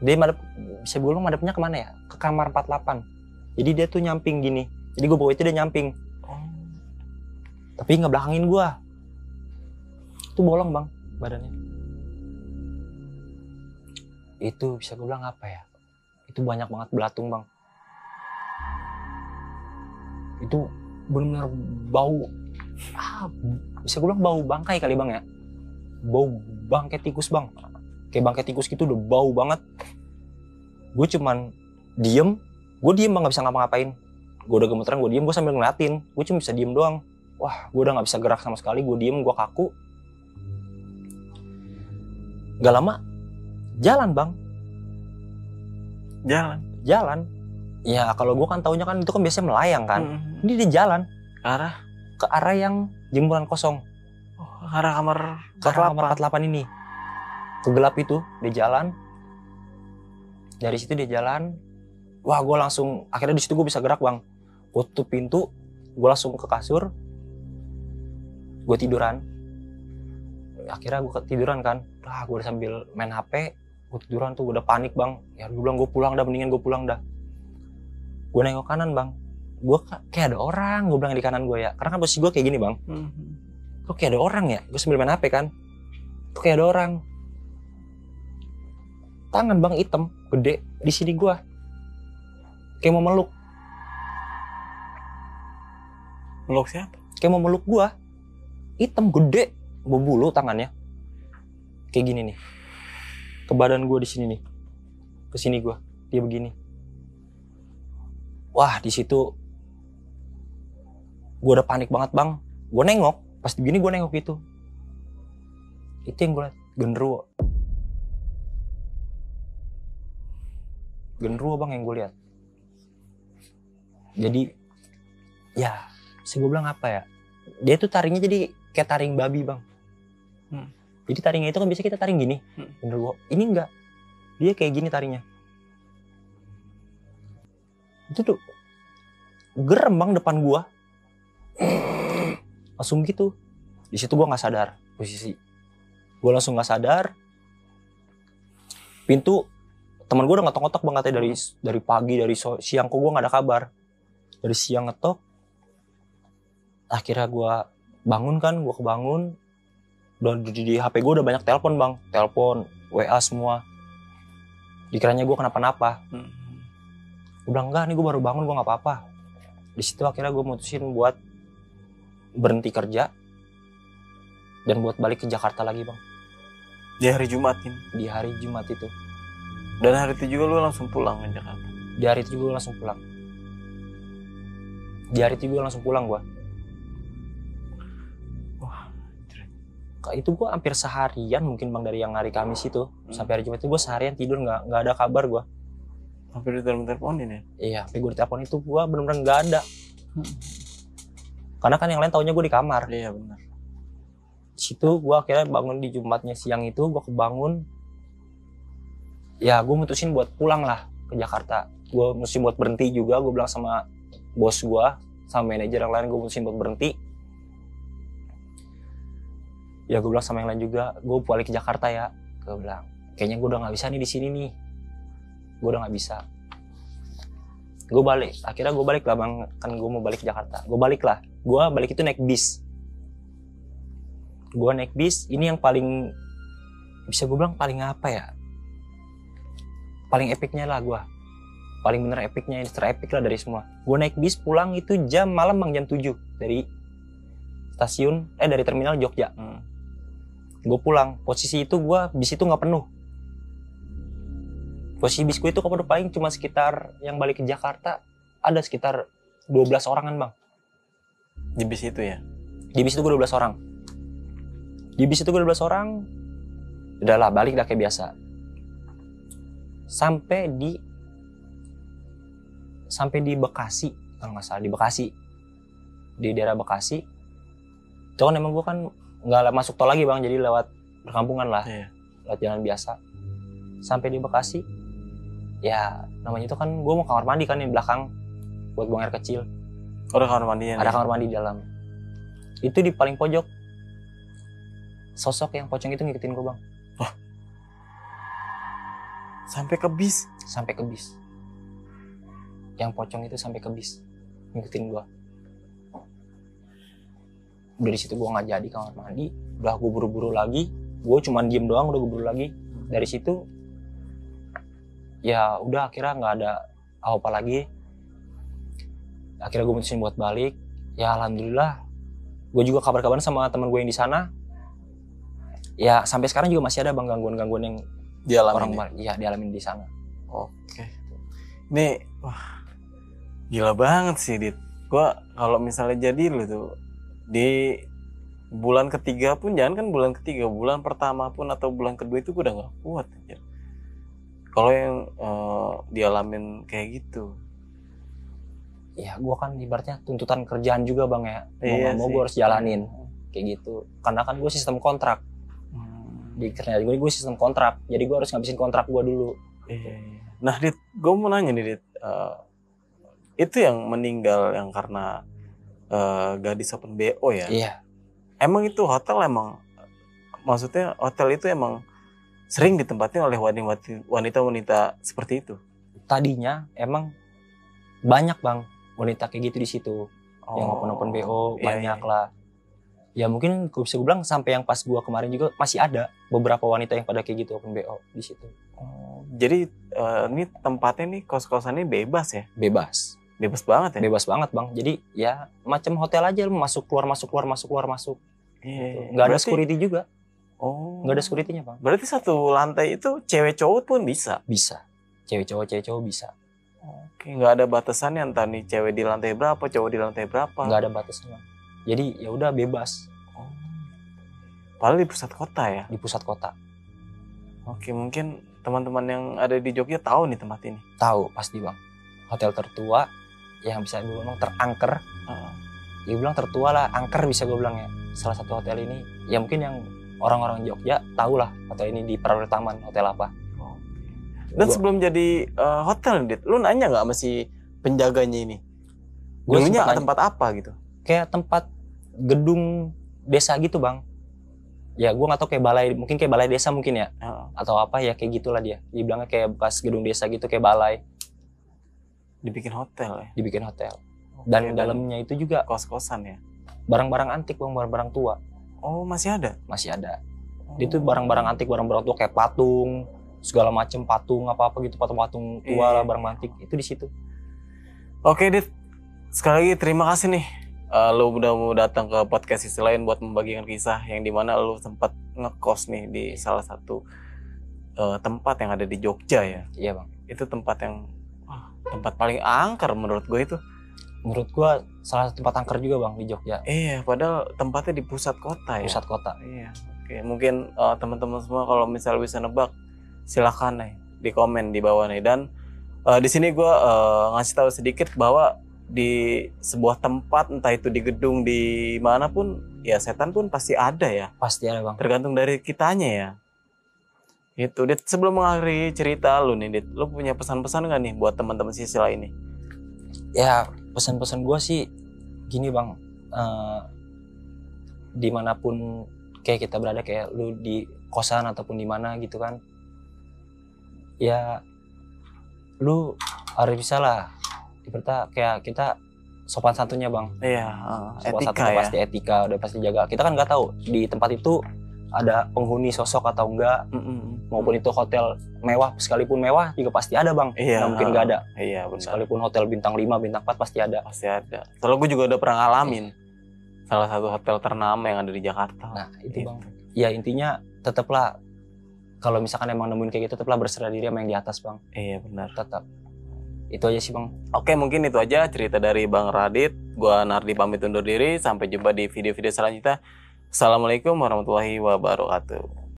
Dia madep, bisa gue bilang madepnya kemana ya? Ke kamar 48. Jadi dia tuh nyamping gini. Jadi gue bawa itu dia nyamping. Tapi ngebelakangin gue. Itu bolong bang badannya. Itu bisa gue bilang apa ya? Itu banyak banget belatung bang. Itu benar-benar bau. Bisa gue bilang bau bangkai kali bang ya. Bau bangkai tikus bang. Kayak bangkai tikus gitu udah bau banget. Gue cuman diem. Gue diem bang, gak bisa ngapa-ngapain. Gue udah gemeteran, gue diem, gue sambil ngeliatin. Gue cuma bisa diem doang. Wah, gue udah gak bisa gerak sama sekali. Gue diem, gue kaku. Gak lama, jalan bang. Jalan. Ya kalau gue kan taunya kan itu kan biasanya melayang kan. Ini dia jalan. Ke arah yang jemuran kosong. Ke arah kamar 48 ini. Kegelap itu, dia jalan. Dari situ dia jalan. Wah, gue langsung, akhirnya di situ gue bisa gerak bang. Gue tutup pintu, gue langsung ke kasur. Gue tiduran. Akhirnya gue ketiduran kan. Gue udah sambil main HP. Gue tiduran tuh, gue udah panik bang. Ya gue bilang gue pulang dah, mendingan gue pulang dah. Gue nengok kanan bang. Gue kayak ada orang, gue bilang di kanan gue ya. Karena kan posisi gue kayak gini bang. Kok kayak ada orang ya? Gue sambil main HP kan. Kok kayak ada orang. Tangan bang hitam, gede di sini gue. Kayak mau meluk. Meluk siapa? Kayak mau meluk gue. Hitam gede, berbulu tangannya. Kayak gini nih. Ke badan gue di sini nih. Ke sini gue. Dia begini. Wah, di situ gue udah panik banget bang. Gue nengok, pas begini gue nengok itu. Itu yang gue liat, genderuwo. Genderuwo bang yang gue lihat. Jadi, ya, bisa gue bilang apa ya? Dia tuh taringnya jadi kayak taring babi bang. Jadi taringnya itu kan biasa kita taring gini, genderuwo. Ini enggak, dia kayak gini taringnya. Itu tuh gerem bang depan gue. Langsung gitu. Di situ gue nggak sadar posisi. Gue langsung nggak sadar. Pintu teman gue udah ngetok-ngetok bang katanya dari pagi, dari siang kok gue nggak ada kabar. Dari siang ngetok. Akhirnya gue bangun kan, gue kebangun. Dan di HP gue udah banyak telepon bang, telepon, WA semua. Dikiranya gue kenapa-napa. Gue bilang enggak, nih gue baru bangun, gue nggak apa-apa. Di situ akhirnya gue mutusin buat berhenti kerja dan buat balik ke Jakarta lagi bang. Di hari Jumat ini? Di hari Jumat itu. Dan hari itu juga lu langsung pulang ke Jakarta? Di hari itu juga gue langsung pulang. Di hari itu gue langsung pulang gue. Wah, itu gue hampir seharian mungkin bang dari yang hari Kamis itu sampai hari Jumat itu gue seharian tidur nggak ada kabar gue. Hampir ditelepon-teleponin ya? Iya, sampai gue ditelepon itu gue benar-benar nggak ada. Karena kan yang lain taunya gue di kamar. Iya benar. Situ gue akhirnya bangun di Jumatnya siang itu, gue kebangun. Ya gue mutusin buat pulang lah ke Jakarta. Gue mutusin buat berhenti juga, gue bilang sama bos gue, sama manajer yang lain gue mutusin buat berhenti. Ya gue bilang sama yang lain juga, gue balik ke Jakarta ya. Gue bilang, kayaknya gue udah nggak bisa nih di sini nih. Gue udah nggak bisa. Gue balik, akhirnya gue balik lah bang, kan gue mau balik ke Jakarta. Gue balik lah, gue balik itu naik bis. Gue naik bis, ini yang paling, bisa gue bilang paling apa ya? Paling epicnya lah gue. Paling bener epicnya, ini terepik lah dari semua. Gue naik bis pulang itu malam bang, jam 7 dari stasiun, dari terminal Jogja. Gue pulang, posisi itu gue, bis itu gak penuh. Posisi bisku itu kalau paling cuma sekitar yang balik ke Jakarta ada sekitar 12 orangan bang. Di bis itu ya? Di bis itu gue 12 orang. Di bis itu gue 12 orang. Udahlah balik dah kayak biasa. Sampai di Bekasi kalau nggak salah, di Bekasi, di daerah Bekasi. Itu kan emang gue kan nggak masuk tol lagi bang, jadi lewat perkampungan lah, lewat jalan biasa. Sampai di Bekasi. Ya namanya itu kan gue mau kamar mandi kan di belakang buat buang air kecil. Ada kamar mandi ya? Ada kamar mandi di dalam. Itu di paling pojok. sosok yang pocong itu ngikutin gue bang. Sampai ke bis. Sampai ke bis. Yang pocong itu sampai ke bis ngikutin gue. Dari situ gue nggak jadi kamar mandi, udah gue buru-buru lagi, gue cuman diem doang, udah gue buru lagi. Dari situ ya udah akhirnya nggak ada apa lagi. Akhirnya gue mutusin buat balik. Ya alhamdulillah, gue juga kabar-kabaran sama teman gue yang di sana. Ya sampai sekarang juga masih ada bang gangguan-gangguan yang dialamin di sana. Oke. Ini wah gila banget sih Dit. Gua kalau misalnya jadi lu tuh di bulan ketiga pun, jangan kan bulan ketiga, bulan pertama pun atau bulan kedua itu gue udah nggak kuat aja. Kalau yang dialamin kayak gitu. Ya gue kan ibaratnya tuntutan kerjaan juga bang ya. Iya mau sih. gue harus jalanin kayak gitu. Karena kan gue sistem kontrak. Di kerjaan gue sistem kontrak. Jadi gue harus ngabisin kontrak gue dulu. Iya. Nah Dit, gue mau nanya nih Dit. Itu yang meninggal yang karena gadis open BO ya? Iya. Emang itu hotel maksudnya hotel itu emang sering ditempatin oleh wanita-wanita seperti itu? Tadinya emang banyak bang wanita kayak gitu di situ. Yang open BO banyak lah. Ya mungkin gue bisa bilang sampai yang pas gue kemarin juga masih ada beberapa wanita yang pada kayak gitu open BO di situ. Jadi ini tempatnya nih kos-kosannya bebas ya? Bebas Banget ya? Bebas banget bang. Jadi ya macam hotel aja, lu masuk keluar. Iya. Nggak ada security juga. Nggak ada securitynya bang. Berarti satu lantai itu cewek cowok pun bisa? Bisa. Cewek cowok bisa. Oke, nggak ada batasannya entah nih cewek di lantai berapa, cowok di lantai berapa? Nggak ada batasannya. Jadi ya udah bebas. Padahal di pusat kota ya? Di pusat kota. Oke, mungkin teman-teman yang ada di Jogja tahu nih tempat ini. Tahu pasti bang. Hotel tertua yang bisa gue bilang terangker. Dia bilang tertua lah, angker bisa gue bilang ya. Salah satu hotel ini, ya mungkin yang orang-orang Jogja tahu lah hotel ini di Prawiran Taman, hotel apa. Dan sebelum jadi hotel, Dit, lu nanya nggak sama si penjaganya ini? Dulunya tempat apa gitu? Kayak tempat gedung desa gitu bang. Ya gue nggak tahu kayak balai, mungkin kayak balai desa mungkin ya. Atau apa ya kayak gitulah dia. Dia bilangnya kayak bekas gedung desa gitu, kayak balai. Dibikin hotel ya? Dibikin hotel. Dan dalamnya itu juga kos-kosan ya? Barang-barang antik bang, barang-barang tua. Oh masih ada? Masih ada. Itu barang-barang antik, barang-barang tua kayak patung, segala macam patung apa-apa gitu, patung-patung tua lah, barang antik itu di situ. Oke Dit, sekali lagi terima kasih nih. Lu udah mau datang ke podcast Sisi Lain buat membagikan kisah yang dimana lu sempat ngekos nih di salah satu tempat yang ada di Jogja ya? Iya bang. Itu tempat yang tempat paling angker menurut gue itu. Menurut gue salah satu tempat angker juga bang di Jogja. Iya, padahal tempatnya di pusat kota ya. Pusat kota. Iya. Oke, mungkin teman-teman semua kalau misal bisa nebak, silakan nih di komen di bawah nih. Dan di sini gue ngasih tahu sedikit bahwa di sebuah tempat, entah itu di gedung di mana pun, ya setan pun pasti ada ya. Pasti ada bang. Tergantung dari kitanya ya. Itu Dit, sebelum mengakhiri cerita lu nih Dit, lu punya pesan-pesan gak nih buat teman-teman Sisi Lain nih? Ya pesan-pesan gue sih gini bang, dimanapun kayak kita berada, kayak lu di kosan ataupun di mana gitu kan, ya lu harus bisa lah, ibaratnya kayak kita sopan santunnya bang. Iya, sopan etika santunnya ya. pasti etika, udah pasti jaga. Kita kan nggak tahu di tempat itu ada penghuni sosok atau enggak, maupun itu hotel mewah, sekalipun mewah juga pasti ada bang. Iya, nggak mungkin nggak ada. Iya benar. Sekalipun hotel bintang 5, bintang 4 pasti ada. Pasti ada. Soalnya gue juga udah pernah ngalamin salah satu hotel ternama yang ada di Jakarta. Nah itu bang. Ya intinya tetaplah, kalau misalkan emang nemuin kayak gitu, tetaplah berserah diri sama yang di atas bang. Iya benar. Tetap. Itu aja sih bang. Oke, mungkin itu aja cerita dari Bang Radit. Gua Nardi pamit undur diri. Sampai jumpa di video-video selanjutnya. Assalamualaikum warahmatullahi wabarakatuh.